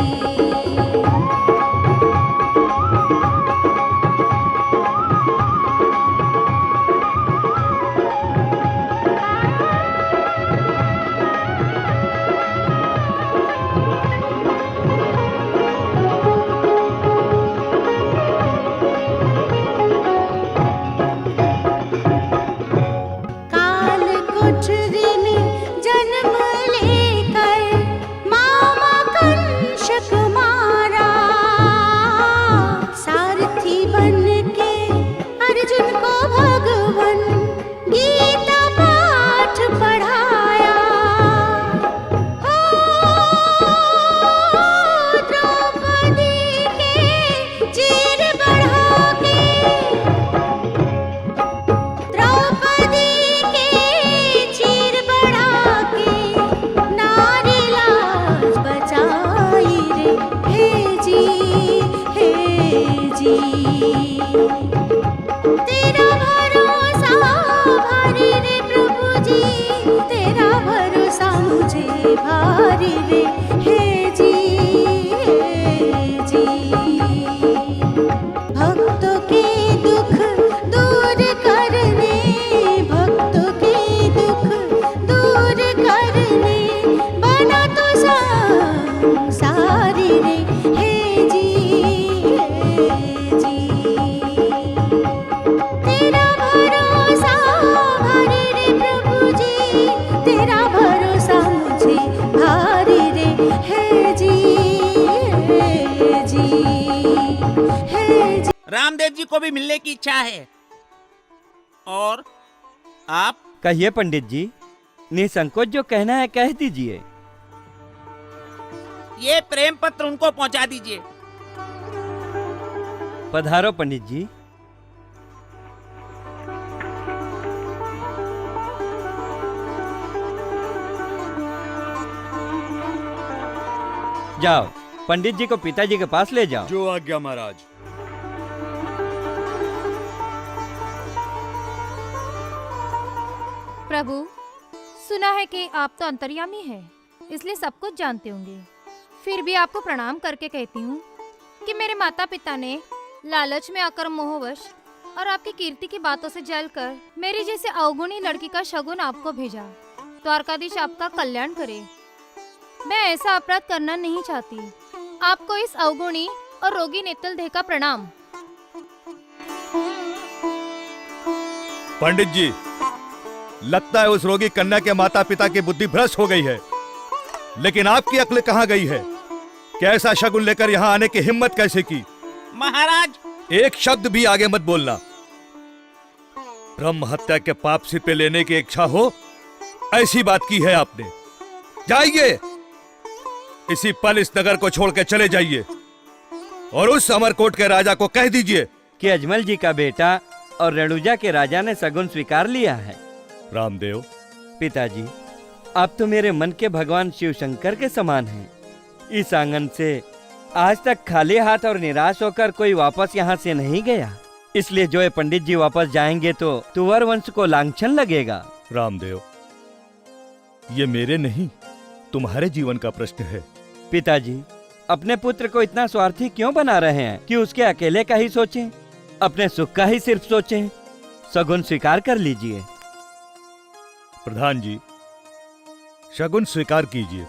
Speaker 9: काल कोठरी में जन्म लेकर मामा कंशक मारा, सारथी बन के अर्जुन को भगवन गीता पाठ पढ़ाया। हो द्रौपदी के चीर बढ़ा के, द्रौपदी के चीर बढ़ा के नारी लाज बचाई रे हे जी, हे जी। तेरा भरोसा भारी रे प्रभु जी, तेरा भरोसा मुझे भारी रे हे जी, हे जी। भक्तों के दुख दूर करने, भक्तों के दुख दूर करने बना तो संसारी रे है जी, है जी। तेरा भरोसा भारी रे प्रभु जी, तेरा भरोसा मुझे भारी रे है जी, है जी, है जी।
Speaker 6: रामदेव जी को भी मिलने की इच्छा है। और आप?
Speaker 2: कहिए पंडित जी, निसंकोच जो कहना है कह दीजिए।
Speaker 6: ये प्रेम पत्र उनको पहुंचा दीजिए।
Speaker 2: पधारो पंडित जी। जाओ, पंडित जी को पिताजी के पास ले जाओ।
Speaker 8: जो आज्ञा महाराज।
Speaker 3: प्रभु, सुना है कि आप तो अंतर्यामी हैं, इसलिए सब कुछ जानते होंगे। फिर भी आपको प्रणाम करके कहती हूँ कि मेरे माता पिता ने लालच में आकर मोहवश और आपकी कीर्ति की बातों से जलकर मेरी जैसे अवगुणी लड़की का शगुन आपको भेजा। द्वारकाधीश आपका कल्याण करे। मैं ऐसा अपराध करना नहीं चाहती। आपको इस अवगुणी और रोगी नेतल देह का प्रणाम।
Speaker 4: पंडित जी, लगता है उस रोगी कन्या के माता पिता की बुद्धि भ्रष्ट हो गई है, लेकिन आपकी अक्ल कहाँ गई है? कैसा शगुन लेकर यहाँ आने की हिम्मत कैसे की?
Speaker 6: महाराज,
Speaker 4: एक शब्द भी आगे मत बोलना। ब्रह्म हत्या के पाप सिर पे लेने की इच्छा हो, ऐसी बात की है आपने। जाइए, इसी पल इस नगर को छोड़ के चले जाइए और उस अमरकोट के राजा को कह दीजिए
Speaker 2: कि अजमल जी का बेटा और रेणुजा के राजा ने सगुन स्वीकार लिया है।
Speaker 4: रामदेव,
Speaker 2: पिताजी, आप तो मेरे मन के भगवान शिव शंकर के समान हैं। इस आंगन से आज तक खाली हाथ और निराश होकर कोई वापस यहाँ से नहीं गया। इसलिए जो ये पंडित जी वापस जाएंगे तो तुवर वंश को लांछन लगेगा।
Speaker 4: रामदेव, ये मेरे नहीं, तुम्हारे जीवन का प्रश्न है।
Speaker 2: पिताजी, अपने पुत्र को इतना स्वार्थी क्यों बना रहे हैं कि उसके अकेले का ही सोचें, अपने सुख का ही सिर्फ सोचें। सगुन स्वीकार कर लीजिए।
Speaker 4: प्रधान जी, शगुन स्वीकार कीजिए।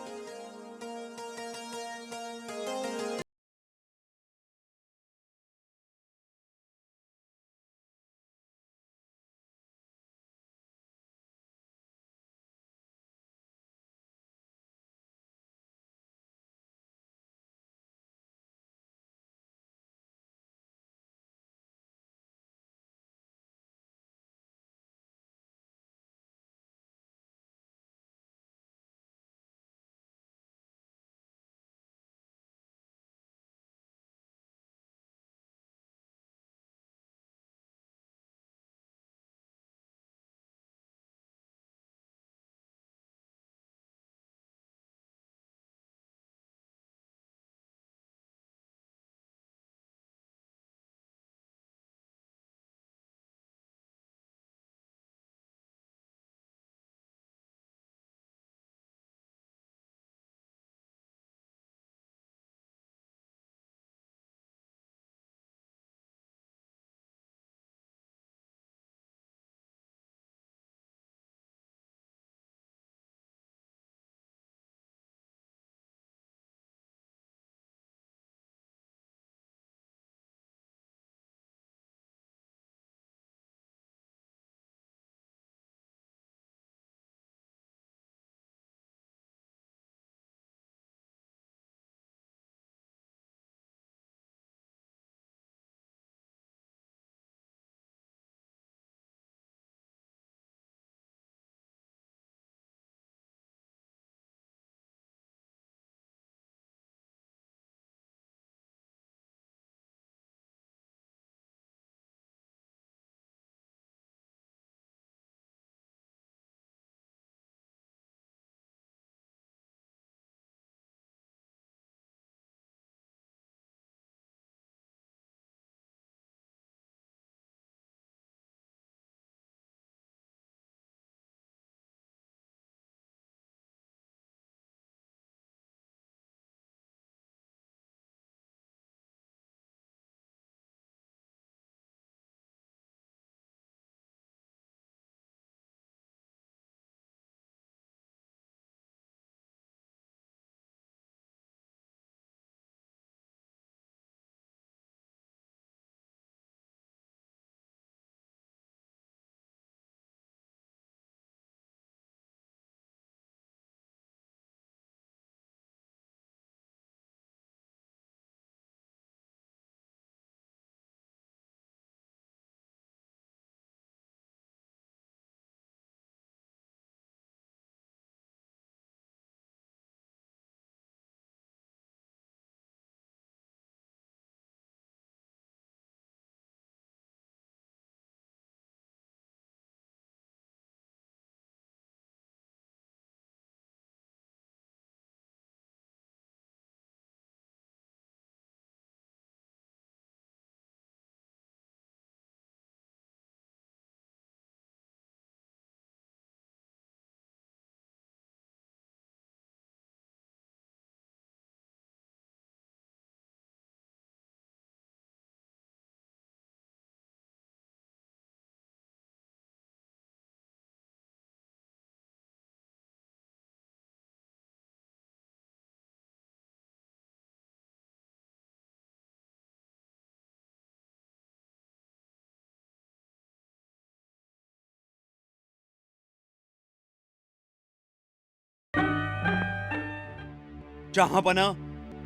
Speaker 8: जहां पना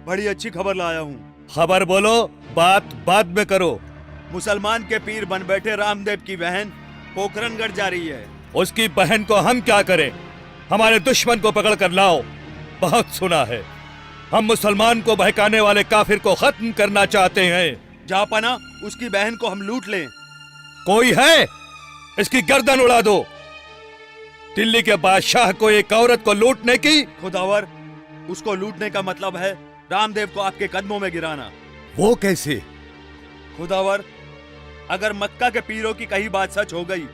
Speaker 8: बड़ी अच्छी खबर लाया हूँ।
Speaker 4: खबर बोलो, बात बाद में करो।
Speaker 8: मुसलमान के पीर बन बैठे रामदेव की बहन पोखरणगढ़ जा रही है।
Speaker 4: उसकी बहन को हम क्या करें? हमारे दुश्मन को पकड़ कर लाओ। बहुत सुना है, हम मुसलमान को बहकाने वाले काफिर को खत्म करना चाहते हैं।
Speaker 8: जापाना, उसकी बहन को हम लूट लें।
Speaker 4: कोई है? इसकी गर्दन उड़ा दो। दिल्ली के बादशाह को एक औरत को लूटने की?
Speaker 8: खुदावर, उसको लूटने का मतलब है रामदेव को आपके कदमों में गिराना।
Speaker 4: वो कैसे?
Speaker 8: खुदावर, अगर मक्का के पीरों की कही बात सच हो गई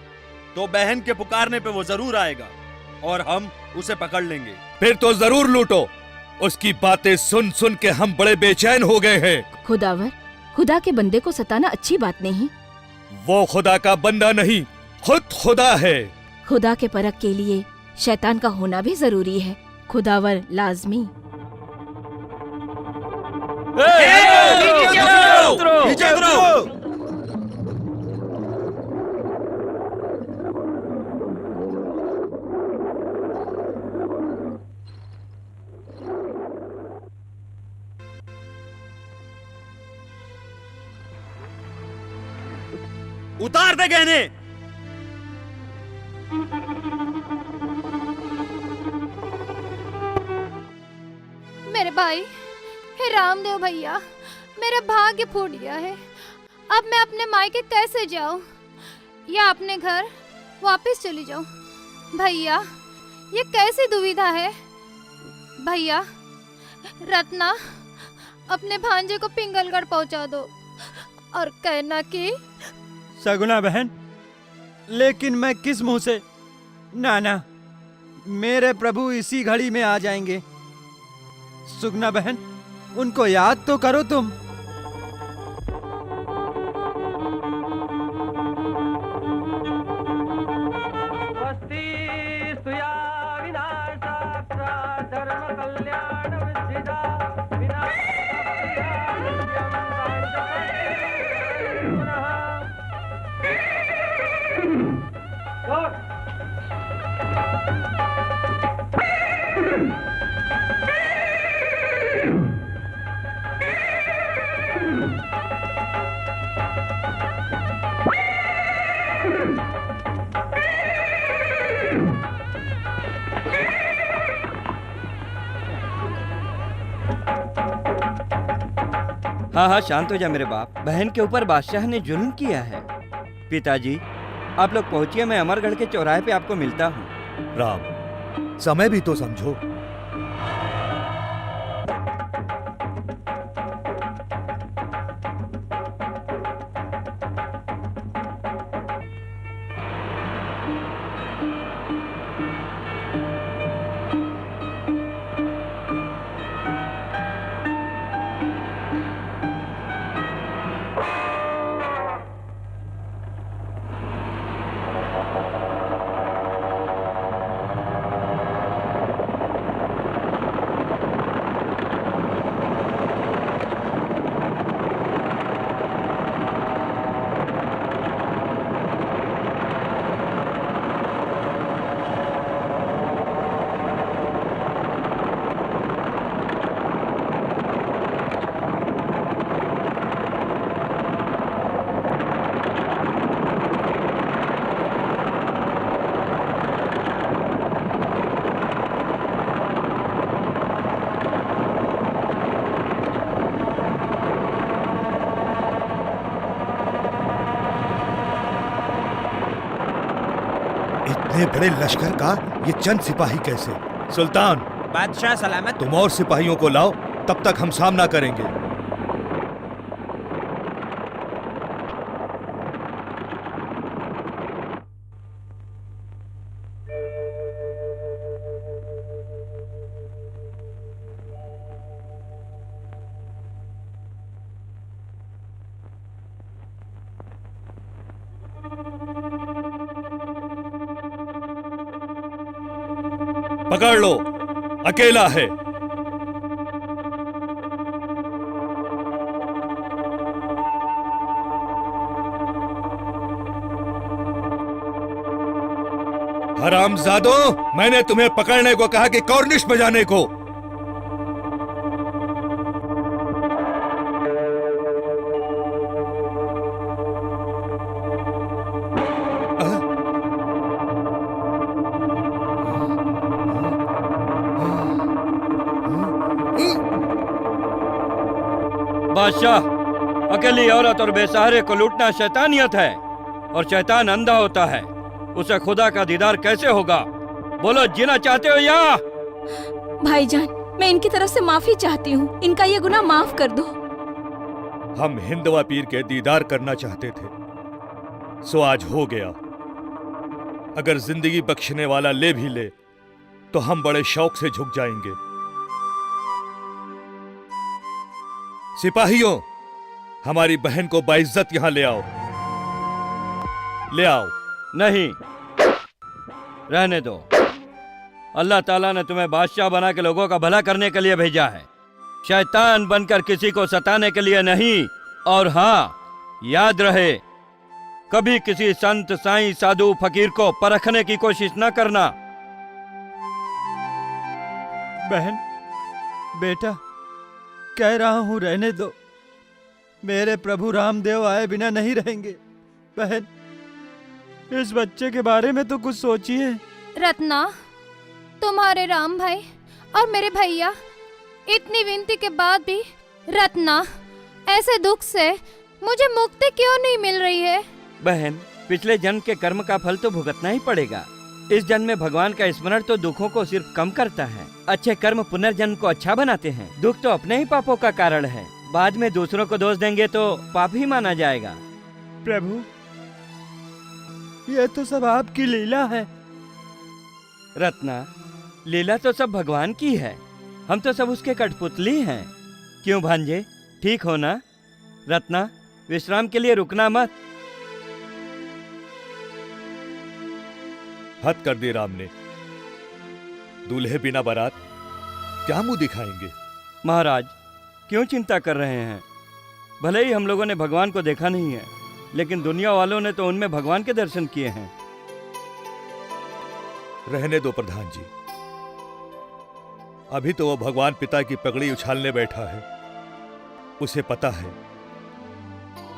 Speaker 8: तो बहन के पुकारने पे वो जरूर आएगा और हम उसे पकड़ लेंगे।
Speaker 4: फिर तो जरूर लूटो। उसकी बातें सुन सुन के हम बड़े बेचैन हो गए हैं।
Speaker 5: खुदावर, खुदा के बंदे को सताना अच्छी बात नहीं।
Speaker 4: वो खुदा का बंदा नहीं, खुद खुदा है।
Speaker 5: खुदा के परख के लिए शैतान का होना भी जरूरी है। खुदावर लाजमी।
Speaker 8: नीचे उतरो। उतार दे गहने।
Speaker 3: मेरे भाई, हे रामदेव भैया, मेरा भाग्य फूट गया है। अब मैं अपने मायके कैसे जाऊं या अपने घर वापस चली जाऊं? भैया, ये कैसी दुविधा है? भैया, रत्ना, अपने भांजे को पिंगलगढ़ पहुंचा दो और कहना कि
Speaker 2: सगुना बहन, लेकिन मैं किस मुंह से? ना, मेरे प्रभु इसी घड़ी में आ जाएंगे। सुगना बहन, उनको याद तो करो तुम। हाँ, शांत हो जा मेरे बाप। बहन के ऊपर बादशाह ने जुल्म किया है। पिताजी, आप लोग पहुंचिए, मैं अमरगढ़ के चौराहे पे आपको मिलता हूँ।
Speaker 4: राम, समय भी तो समझो। इतने बड़े लश्कर का ये चंद सिपाही कैसे? सुल्तान,
Speaker 6: बादशाह सलामत।
Speaker 4: तुम और सिपाहियों को लाओ, तब तक हम सामना करेंगे। पकड़ लो, अकेला है। हरामजादो, मैंने तुम्हें पकड़ने को कहा कि कॉर्निश बजाने को।
Speaker 2: बादशाह, अकेली औरत और बेसहारे को लूटना शैतानियत है और शैतान अंधा होता है। उसे खुदा का दीदार कैसे होगा? बोलो, जीना चाहते हो या?
Speaker 5: भाईजान, मैं इनकी तरफ से माफी चाहती हूँ। इनका ये गुनाह माफ कर दो।
Speaker 4: हम हिंदवा पीर के दीदार करना चाहते थे, सो आज हो गया। अगर जिंदगी बख्शने वाला ले भी ले तो हम बड़े शौक से झुक जाएंगे। सिपाहियों, हमारी बहन को बाइज्जत यहां ले आओ, ले आओ।
Speaker 2: नहीं, रहने दो। अल्लाह ताला ने तुम्हें बादशाह बना के लोगों का भला करने के लिए भेजा है, शैतान बनकर किसी को सताने के लिए नहीं। और हाँ, याद रहे, कभी किसी संत, साईं, साधु, फकीर को परखने की कोशिश न करना।
Speaker 11: बहन, बेटा, कह रहा हूं रहने दो। मेरे प्रभु रामदेव आए बिना नहीं रहेंगे। बहन, इस बच्चे के बारे में तो कुछ सोचिए।
Speaker 3: रत्ना, तुम्हारे राम भाई और मेरे भैया, इतनी विनती के बाद भी रत्ना, ऐसे दुख से मुझे मुक्ति क्यों नहीं मिल रही है?
Speaker 2: बहन, पिछले जन्म के कर्म का फल तो भुगतना ही पड़ेगा। इस जन्म में भगवान का स्मरण तो दुखों को सिर्फ कम करता है। अच्छे कर्म पुनर्जन्म को अच्छा बनाते हैं। दुख तो अपने ही पापों का कारण है। बाद में दूसरों को दोष देंगे तो पाप ही माना जाएगा।
Speaker 11: प्रभु, ये तो सब आपकी लीला है।
Speaker 2: रत्ना, लीला तो सब भगवान की है, हम तो सब उसके कठपुतली हैं। क्यों भांजे, ठीक हो ना? रत्ना, विश्राम के लिए रुकना मत।
Speaker 4: हद कर दी राम ने। दूल्हे बिना बारात क्या मुंह दिखाएंगे?
Speaker 2: महाराज, क्यों चिंता कर रहे हैं? भले ही हम लोगों ने भगवान को देखा नहीं है, लेकिन दुनिया वालों ने तो उनमें भगवान के दर्शन किए हैं।
Speaker 4: रहने दो प्रधान जी, अभी तो वो भगवान पिता की पगड़ी उछालने बैठा है। उसे पता है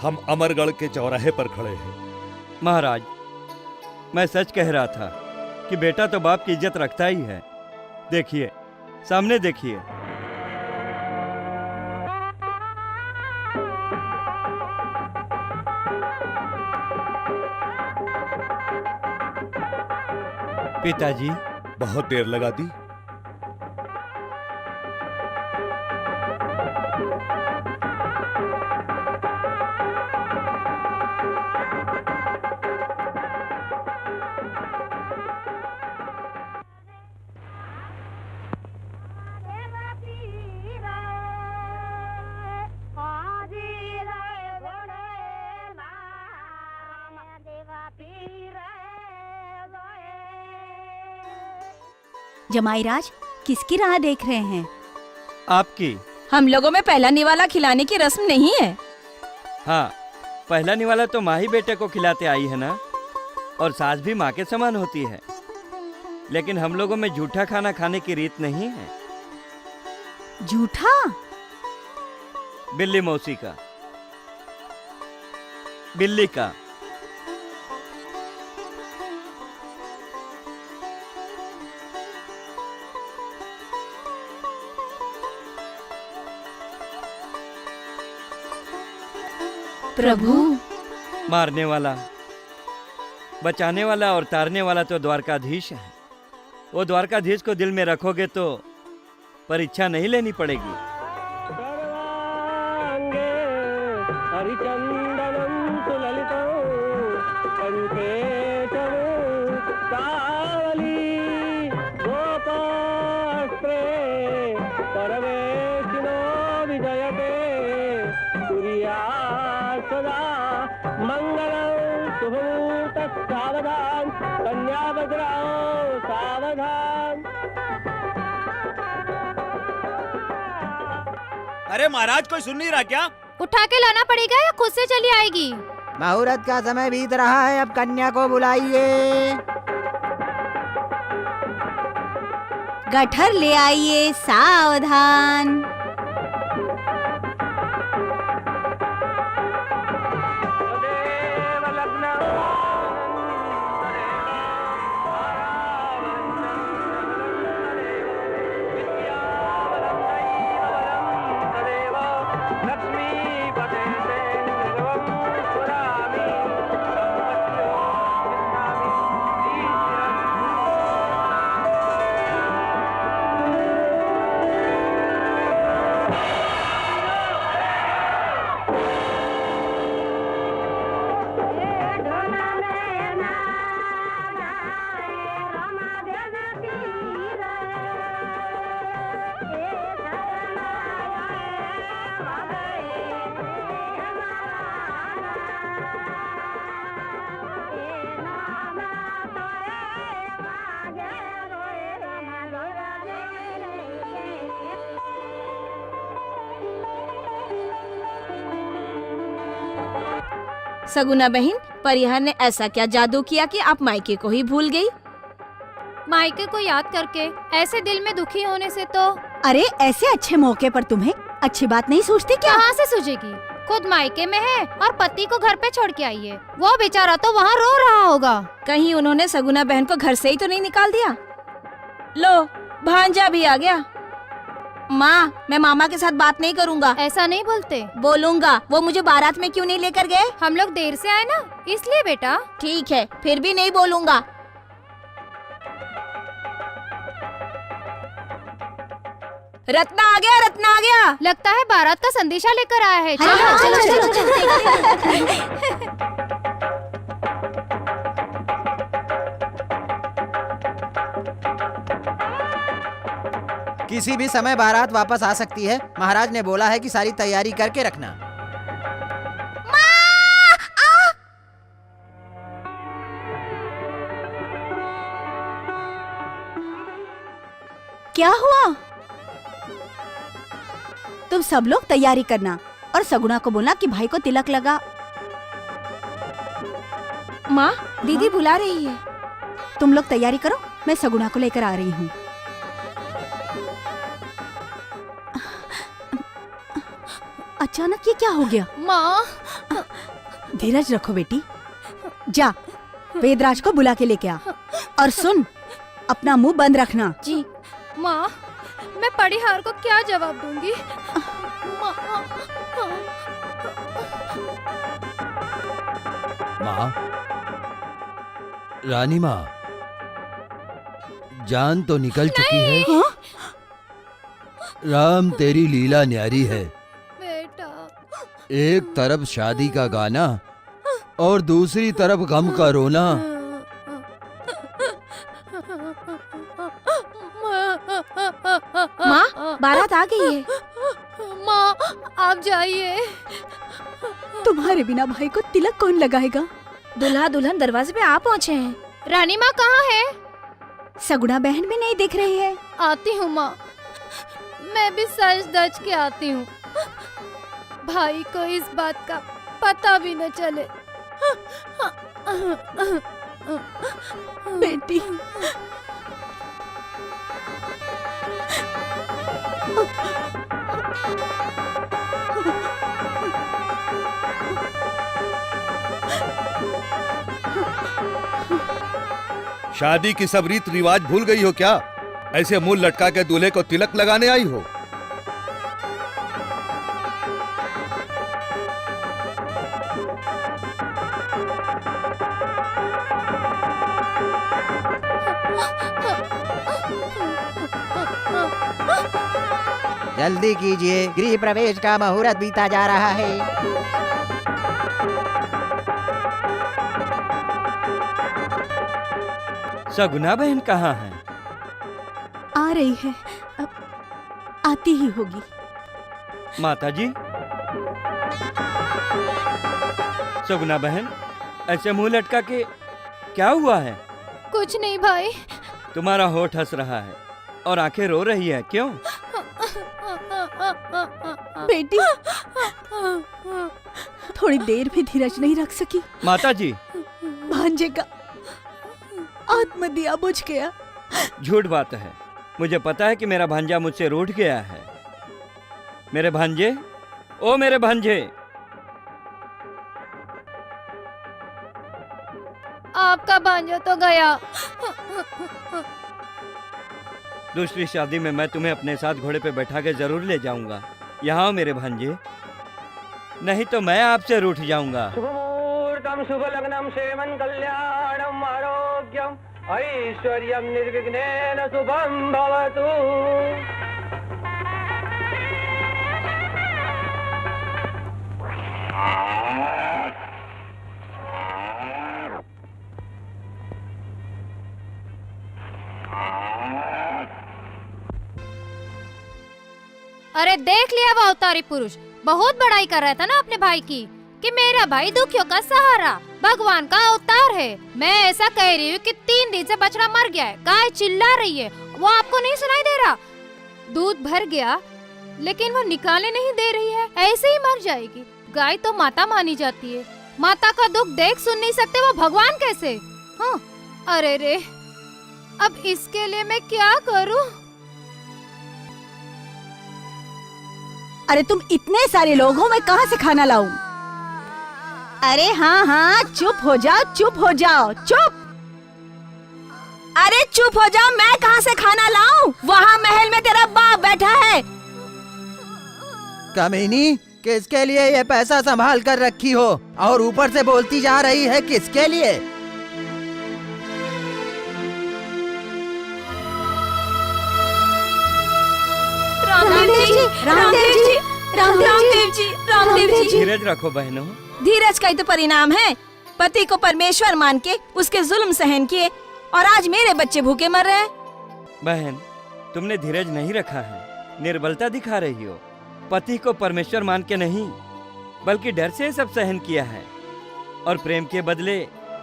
Speaker 4: हम अमरगढ़ के चौराहे पर खड़े हैं।
Speaker 2: महाराज, मैं सच कह रहा था कि बेटा तो बाप की इज्जत रखता ही है। देखिए, सामने देखिए। पिताजी,
Speaker 4: बहुत देर लगा दी।
Speaker 5: जमाई राज, किसकी राह देख रहे हैं?
Speaker 2: आपकी।
Speaker 5: हम लोगों में पहला निवाला खिलाने की रस्म नहीं है।
Speaker 2: हाँ, पहला निवाला तो माँ ही बेटे को खिलाते आई है ना, और सास भी माँ के समान होती है। लेकिन हम लोगों में झूठा खाना खाने की रीत नहीं है।
Speaker 5: झूठा?
Speaker 2: बिल्ली मौसी का, बिल्ली का।
Speaker 5: प्रभु,
Speaker 2: मारने वाला, बचाने वाला और तारने वाला तो द्वारकाधीश है। वो द्वारकाधीश को दिल में रखोगे तो परीक्षा नहीं लेनी पड़ेगी।
Speaker 7: हरिचंदनं सुललितं कंठेशवो सावली गोपास्त्रे परमेशिनो विजयते कुर्या सदा मंगलं शुभमुहूर्तः सावधान कन्या भद्राओ सावधान।
Speaker 6: अरे महाराज, कोई सुन नहीं रहा क्या?
Speaker 3: उठा के लाना पड़ेगा या खुद से चली आएगी?
Speaker 10: मुहूर्त का समय बीत रहा है, अब कन्या को बुलाइए।
Speaker 9: गठर ले आइए, सावधान।
Speaker 7: लक्ष्मी
Speaker 9: सगुना बहन, परिहर ने ऐसा क्या जादू किया कि आप मायके को ही भूल गई?
Speaker 3: मायके को याद करके ऐसे दिल में दुखी होने से तो
Speaker 5: अरे ऐसे अच्छे मौके पर तुम्हें अच्छी बात नहीं सोचती क्या?
Speaker 3: कहाँ से सूझेगी? खुद मायके में है और पति को घर पे छोड़ के आई है। वो बेचारा तो वहाँ रो रहा होगा।
Speaker 9: कहीं उन्होंने सगुना बहन को घर से ही तो नहीं निकाल दिया? लो, भांजा भी आ गया। माँ, मैं मामा के साथ बात नहीं करूँगा।
Speaker 3: ऐसा नहीं बोलते।
Speaker 9: बोलूँगा। वो मुझे बारात में क्यों नहीं लेकर गए?
Speaker 3: हम लोग देर से आए ना, इसलिए बेटा।
Speaker 9: ठीक है, फिर भी नहीं बोलूँगा। रत्ना आ गया, रत्ना आ गया।
Speaker 3: लगता है बारात का संदेशा लेकर आया है।
Speaker 9: हाँ,
Speaker 3: चलो
Speaker 9: चलो,
Speaker 3: चलो
Speaker 9: चलो,
Speaker 10: किसी भी समय बारात वापस आ सकती है। महाराज ने बोला है कि सारी तैयारी करके रखना।
Speaker 5: क्या हुआ? तुम सब लोग तैयारी करना और सगुना को बोलना कि भाई को तिलक लगा।
Speaker 9: माँ, दीदी बुला रही है।
Speaker 5: तुम लोग तैयारी करो, मैं सगुना को लेकर आ रही हूँ। अचानक ये क्या हो गया?
Speaker 3: माँ,
Speaker 5: धीरज रखो बेटी। जा, वेदराज को बुला के लेके आ। और सुन, अपना मुंह बंद रखना।
Speaker 9: जी।
Speaker 3: माँ, मैं पड़ीहार को क्या जवाब दूंगी?
Speaker 2: माँ, रानी माँ, जान तो निकल चुकी है।
Speaker 5: हाँ?
Speaker 2: राम तेरी लीला न्यारी है।
Speaker 3: बेटा,
Speaker 2: एक तरफ शादी का गाना और दूसरी तरफ गम का रोना।
Speaker 9: माँ, बारात आ गई है।
Speaker 3: माँ, आप जाइए।
Speaker 5: तुम्हारे बिना भाई को तिलक कौन लगाएगा?
Speaker 9: दुल्हा दुल्हन दरवाजे पे आ पहुँचे हैं।
Speaker 3: रानी माँ कहाँ है?
Speaker 5: सगुना बहन भी नहीं दिख रही है।
Speaker 3: आती हूँ माँ, मैं भी सच धज के आती हूँ। भाई को इस बात का पता भी न चले।
Speaker 5: बेटी,
Speaker 4: शादी की सब रीत रिवाज भूल गई हो क्या? ऐसे मुंह लटका के दूल्हे को तिलक लगाने आई हो?
Speaker 10: जल्दी कीजिए, गृह प्रवेश का मुहूर्त बीता जा रहा है।
Speaker 2: सगुना बहन कहाँ है?
Speaker 5: आ रही है, अब आती ही होगी।
Speaker 2: माताजी, सगुना बहन, ऐसे मुंह लटका के क्या हुआ है?
Speaker 3: कुछ नहीं भाई।
Speaker 2: तुम्हारा होठ हंस रहा है और आंखें रो रही है, क्यों?
Speaker 5: बेटी, थोड़ी देर भी धीरज नहीं रख सकी।
Speaker 2: माताजी,
Speaker 5: भांजे का आत्मदिया बुझ गया।
Speaker 2: झूठ बात है। मुझे पता है कि मेरा भांजा मुझसे रूठ गया है। मेरे भांजे, ओ मेरे भांजे,
Speaker 3: आपका भांजा तो गया।
Speaker 2: दूसरी शादी में मैं तुम्हें अपने साथ घोड़े पे बैठा के जरूर ले जाऊंगा। यहाँ आओ मेरे भांजे, नहीं तो मैं आपसे रूठ जाऊंगा।
Speaker 7: शुभमुहूर्तम शुभलग्नम श्रीमन कल्याणम आरोग्यम ऐश्वर्यम निर्विघ्नेन शुभम भवतु।
Speaker 3: अरे देख लिया वो अवतारी पुरुष, बहुत बड़ाई कर रहा था ना अपने भाई की कि मेरा भाई दुखियों का सहारा, भगवान का अवतार है। मैं ऐसा कह रही हूँ कि 3 दिन से बछड़ा मर गया है, गाय चिल्ला रही है, वो आपको नहीं सुनाई दे रहा? दूध भर गया लेकिन वो निकाले नहीं दे रही है, ऐसे ही मर जाएगी। गाय तो माता मानी जाती है, माता का दुख देख सुन नहीं सकते, वो भगवान कैसे? हाँ, अरे रे, अब इसके लिए मैं क्या करूं?
Speaker 5: अरे तुम इतने सारे लोग हो, मैं कहाँ से खाना लाऊं? अरे हाँ हाँ, चुप हो जाओ, चुप हो जाओ, चुप। अरे चुप हो जाओ, मैं कहाँ से खाना लाऊं? वहाँ महल में तेरा बाप बैठा है।
Speaker 10: कमीनी, किसके लिए ये पैसा संभाल कर रखी हो और ऊपर से बोलती जा रही है किसके लिए?
Speaker 5: रामदेव जी, रामदेव जी, रामदेव जी, रामदेव जी।
Speaker 2: धीरज रखो बहनों।
Speaker 5: धीरज का ही तो परिणाम है। पति को परमेश्वर मान के उसके जुल्म सहन किए और आज मेरे बच्चे भूखे मर रहे हैं।
Speaker 2: बहन, तुमने धीरज नहीं रखा है, निर्बलता दिखा रही हो। पति को परमेश्वर मान के नहीं, बल्कि डर से सब सहन किया है और प्रेम के बदले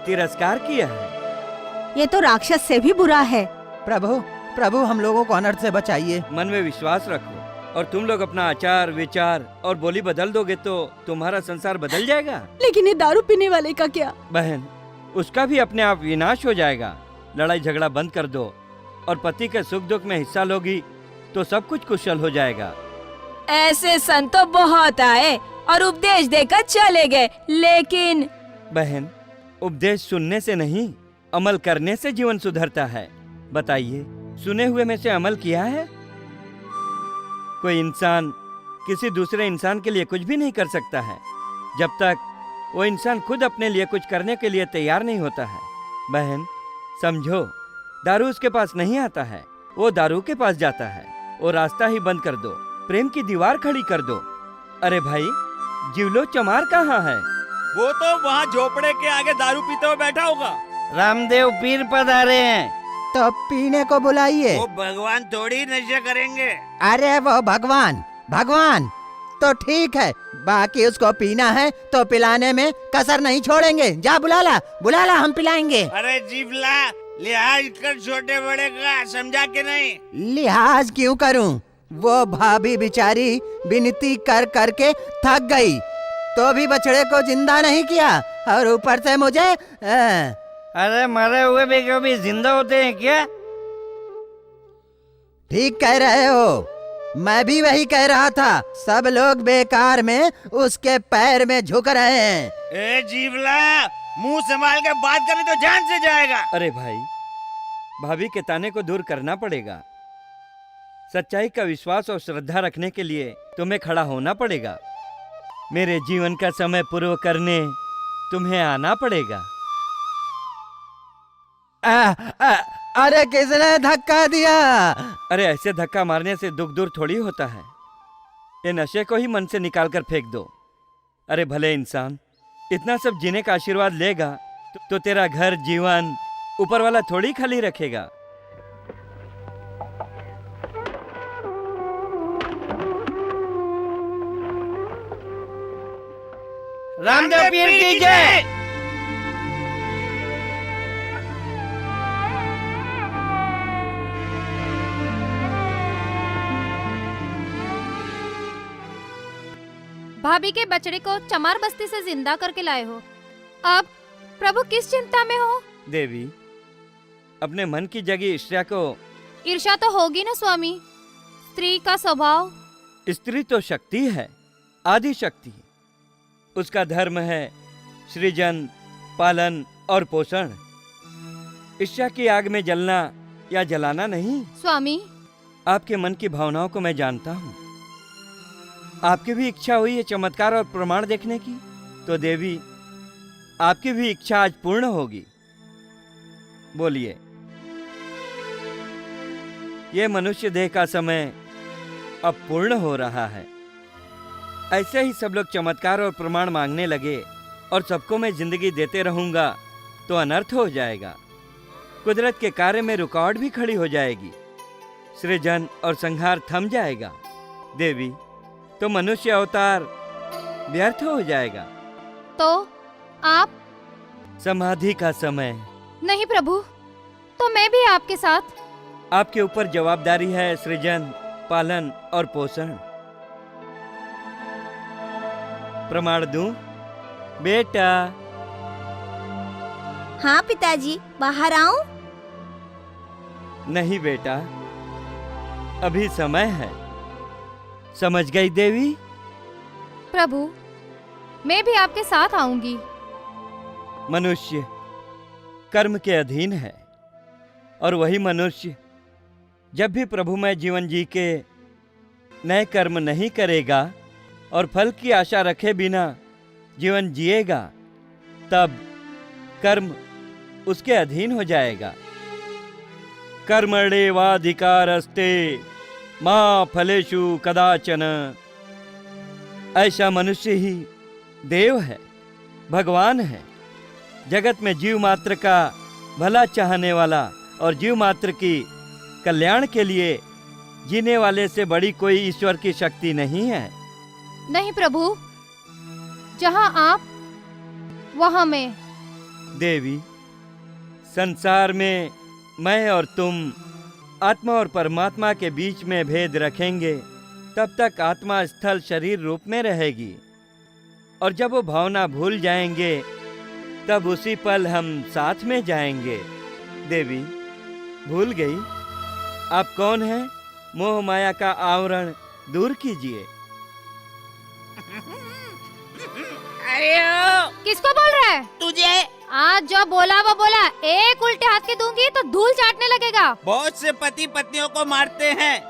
Speaker 2: तिरस्कार किया है।
Speaker 5: ये तो राक्षस से भी बुरा है।
Speaker 10: प्रभु, प्रभु हम लोगों को अनर्थ से बचाइए।
Speaker 2: मन में विश्वास रखो और तुम लोग अपना आचार विचार और बोली बदल दोगे तो तुम्हारा संसार बदल जाएगा।
Speaker 5: लेकिन ये दारू पीने वाले का क्या?
Speaker 2: बहन, उसका भी अपने आप विनाश हो जाएगा। लड़ाई झगड़ा बंद कर दो और पति के सुख दुख में हिस्सा लोगी तो सब कुछ कुशल हो जाएगा।
Speaker 5: ऐसे संत तो बहुत आए और उपदेश देकर चले गए, लेकिन
Speaker 2: बहन, उपदेश सुनने से नहीं, अमल करने से जीवन सुधरता है। बताइए, सुने हुए में से अमल किया है? कोई इंसान किसी दूसरे इंसान के लिए कुछ भी नहीं कर सकता है जब तक वो इंसान खुद अपने लिए कुछ करने के लिए तैयार नहीं होता है। बहन समझो, दारू उसके पास नहीं आता है, वो दारू के पास जाता है। वो रास्ता ही बंद कर दो, प्रेम की दीवार खड़ी कर दो। अरे भाई, जिवलो चमार कहाँ है?
Speaker 6: वो तो वहाँ झोपड़े के आगे दारू पीते हुए बैठा होगा।
Speaker 2: रामदेव पीर पधारे हैं।
Speaker 10: तो पीने को बुलाइए।
Speaker 6: वो भगवान थोड़ी नशा करेंगे।
Speaker 10: अरे वो भगवान, भगवान तो ठीक है, बाकी उसको पीना है तो पिलाने में कसर नहीं छोड़ेंगे। जा बुला ला, हम पिलाएंगे।
Speaker 6: अरे जीवला, लिहाज कर छोटे बड़े का, समझा के नहीं?
Speaker 10: लिहाज क्यों करूं? वो भाभी बेचारी विनती कर करके थक गई तो भी बछड़े को जिंदा नहीं किया और ऊपर से मुझे
Speaker 2: अरे मरे हुए भी कभी जिंदा होते हैं क्या?
Speaker 10: ठीक कह रहे हो, मैं भी वही कह रहा था। सब लोग बेकार में उसके पैर में झुक रहे हैं।
Speaker 6: ए जीवला, मुंह संभाल के बात करें तो जान से जाएगा।
Speaker 2: अरे भाई, भाभी के ताने को दूर करना पड़ेगा। सच्चाई का विश्वास और श्रद्धा रखने के लिए तुम्हें खड़ा होना पड़ेगा। मेरे जीवन का समय पूर्व करने तुम्हें आना पड़ेगा।
Speaker 10: अरे किसने धक्का दिया?
Speaker 2: अरे ऐसे धक्का मारने से दुख दूर थोड़ी होता है। ये नशे को ही मन से निकाल कर फेंक दो। अरे भले इंसान इतना सब जीने का आशीर्वाद लेगा तो तेरा घर जीवन ऊपर वाला थोड़ी खाली रखेगा। रामदेव पीर की जय।
Speaker 3: भाभी के बछड़े को चमार बस्ती से जिंदा करके लाए हो। अब प्रभु किस चिंता में हो?
Speaker 2: देवी, अपने मन की जगी ईर्ष्या को।
Speaker 3: ईर्ष्या तो होगी ना स्वामी, स्त्री का स्वभाव।
Speaker 2: स्त्री तो शक्ति है, आदि शक्ति। उसका धर्म है सृजन, पालन और पोषण। ईर्ष्या की आग में जलना या जलाना नहीं।
Speaker 3: स्वामी,
Speaker 2: आपके मन की भावनाओं को मैं जानता हूँ। आपकी भी इच्छा हुई है चमत्कार और प्रमाण देखने की, तो देवी आपकी भी इच्छा आज पूर्ण होगी। बोलिए। ये मनुष्य देह का समय अब पूर्ण हो रहा है। ऐसे ही सब लोग चमत्कार और प्रमाण मांगने लगे और सबको मैं जिंदगी देते रहूंगा तो अनर्थ हो जाएगा। कुदरत के कार्य में रुकावट भी खड़ी हो जाएगी, सृजन और संहार थम जाएगा। देवी, तो मनुष्य अवतार व्यर्थ हो जाएगा।
Speaker 3: तो आप?
Speaker 2: समाधि का समय।
Speaker 3: नहीं प्रभु, तो मैं भी आपके साथ।
Speaker 2: आपके ऊपर जवाबदारी है सृजन, पालन और पोषण। प्रमाण दूं? बेटा।
Speaker 9: हाँ पिताजी, बाहर आऊं?
Speaker 2: नहीं बेटा, अभी समय है। समझ गई देवी?
Speaker 3: प्रभु, मैं भी आपके साथ आऊंगी।
Speaker 2: मनुष्य कर्म के अधीन है और वही मनुष्य जब भी प्रभुमय जीवन जी के नए कर्म नहीं करेगा और फल की आशा रखे बिना जीवन जिएगा, तब कर्म उसके अधीन हो जाएगा। कर्मण्येवाधिकारस्ते मा फलेषु कदाचन। ऐसा मनुष्य ही देव है, भगवान है। जगत में जीव मात्र का भला चाहने वाला और जीव मात्र की कल्याण के लिए जीने वाले से बड़ी कोई ईश्वर की शक्ति नहीं है।
Speaker 3: नहीं प्रभु, जहाँ आप वहाँ मैं।
Speaker 2: देवी, संसार में मैं और तुम आत्मा और परमात्मा के बीच में भेद रखेंगे तब तक आत्मा स्थल शरीर रूप में रहेगी, और जब वो भावना भूल जाएंगे तब उसी पल हम साथ में जाएंगे। देवी, भूल गई आप कौन हैं? मोह माया का आवरण दूर कीजिए।
Speaker 6: अरे ओ,
Speaker 3: किसको बोल रहा है?
Speaker 6: तुझे।
Speaker 3: आज जो बोला वो बोला, एक उल्टे हाथ की दूंगी तो धूल चाटने लगेगा।
Speaker 6: बहुत से पति पत्नियों को मारते हैं,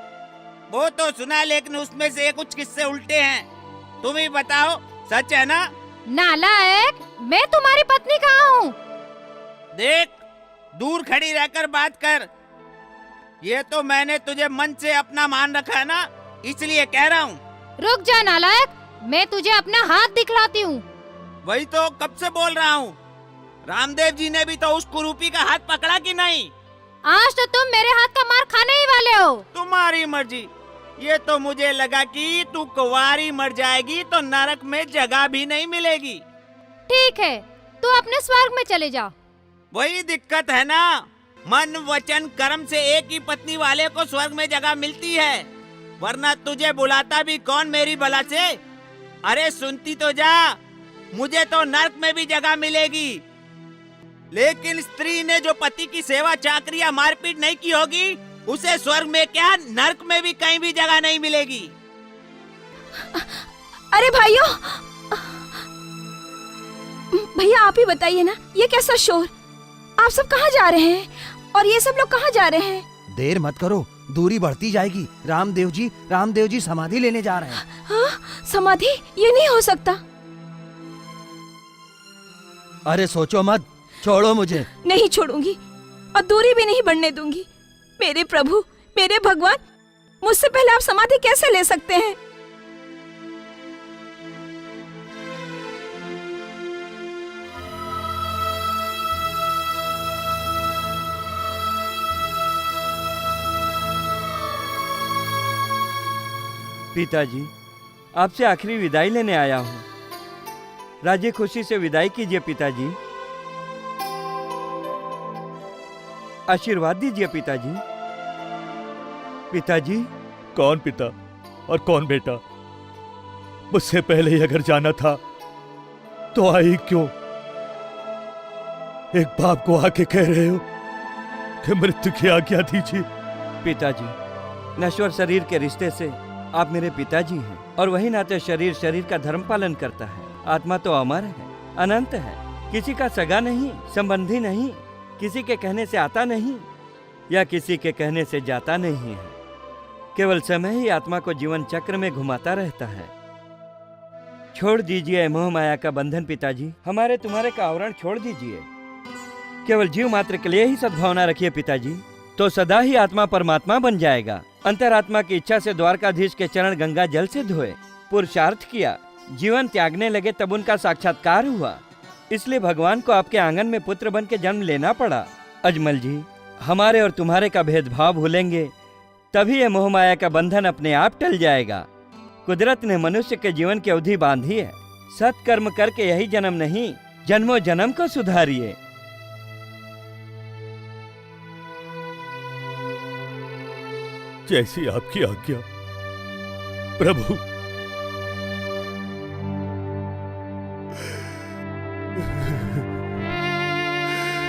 Speaker 6: वो तो सुना, लेकिन उसमें से कुछ किस्से उल्टे हैं। तुम ही बताओ, सच है ना?
Speaker 3: नालायक, मैं तुम्हारी पत्नी कहाँ हूँ?
Speaker 6: देख, दूर खड़ी रहकर बात कर। ये तो मैंने तुझे मन से अपना मान रखा है ना, इसलिए कह रहा हूँ।
Speaker 3: रुक जा नालायक, मैं तुझे अपना हाथ दिखलाती हूँ।
Speaker 6: वही तो कब से बोल रहा हूँ। रामदेव जी ने भी तो उस कुरूपी का हाथ पकड़ा कि नहीं?
Speaker 3: आज तो तुम मेरे हाथ का मार खाने ही वाले हो।
Speaker 6: तुम्हारी मर्जी। ये तो मुझे लगा कि तू कुंवारी मर जाएगी तो नरक में जगह भी नहीं मिलेगी।
Speaker 3: ठीक है, तू अपने स्वर्ग में चले जा।
Speaker 6: वही दिक्कत है ना, मन वचन कर्म से एक ही पत्नी वाले को स्वर्ग में जगह मिलती है, वरना तुझे बुलाता भी कौन मेरी बला से। अरे सुनती तो जा, मुझे तो नरक में भी जगह मिलेगी, लेकिन स्त्री ने जो पति की सेवा चाकरी या मारपीट नहीं की होगी, उसे स्वर्ग में क्या नरक में भी कहीं भी जगह नहीं मिलेगी।
Speaker 5: अरे भाइयों, भैया आप ही बताइए ना, ये कैसा शोर? आप सब कहाँ जा रहे हैं? और ये सब लोग कहाँ जा रहे हैं?
Speaker 10: देर मत करो, दूरी बढ़ती जाएगी। रामदेव जी समाधि लेने जा रहे हैं।
Speaker 5: हाँ, समाधि? ये नहीं हो सकता।
Speaker 10: अरे सोचो मत, छोड़ो मुझे।
Speaker 5: नहीं छोड़ूंगी और दूरी भी नहीं बढ़ने दूंगी। मेरे प्रभु, मेरे भगवान, मुझसे पहले आप समाधि कैसे ले सकते हैं?
Speaker 2: पिताजी, आपसे आखिरी विदाई लेने आया हूँ। राजी खुशी से विदाई कीजिए पिताजी। आशीर्वाद दीजिए पिताजी। पिताजी।
Speaker 4: कौन पिता और कौन बेटा? मुझसे पहले ही अगर जाना था तो आई क्यों? एक बाप को आके कह रहे हो कि मृत्यु की आज्ञा दीजिए।
Speaker 2: पिताजी, नश्वर शरीर के रिश्ते से आप मेरे पिताजी हैं, और वही नाते शरीर का धर्म पालन करता है। आत्मा तो अमर है, अनंत है, किसी का सगा नहीं, संबंधी नहीं, किसी के कहने से आता नहीं या किसी के कहने से जाता नहीं है। केवल समय ही आत्मा को जीवन चक्र में घुमाता रहता है। छोड़ दीजिए मोह माया का बंधन पिताजी, हमारे तुम्हारे का आवरण छोड़ दीजिए। केवल जीव मात्र के लिए ही सद्भावना रखिए पिताजी, तो सदा ही आत्मा परमात्मा बन जाएगा। अंतरात्मा की इच्छा से द्वारकाधीश के चरण गंगा जल से धोए, पुरुषार्थ किया, जीवन त्यागने लगे, तब उनका साक्षात्कार हुआ। इसलिए भगवान को आपके आंगन में पुत्र बन के जन्म लेना पड़ा। अजमल जी, हमारे और तुम्हारे का भेदभाव भूलेंगे, तभी ये मोह माया का बंधन अपने आप टल जाएगा। कुदरत ने मनुष्य के जीवन की अवधि बांधी है, सत्कर्म करके यही जन्म नहीं, जन्मों जन्म को सुधारिए।
Speaker 4: जैसी आपकी आज्ञा प्रभु।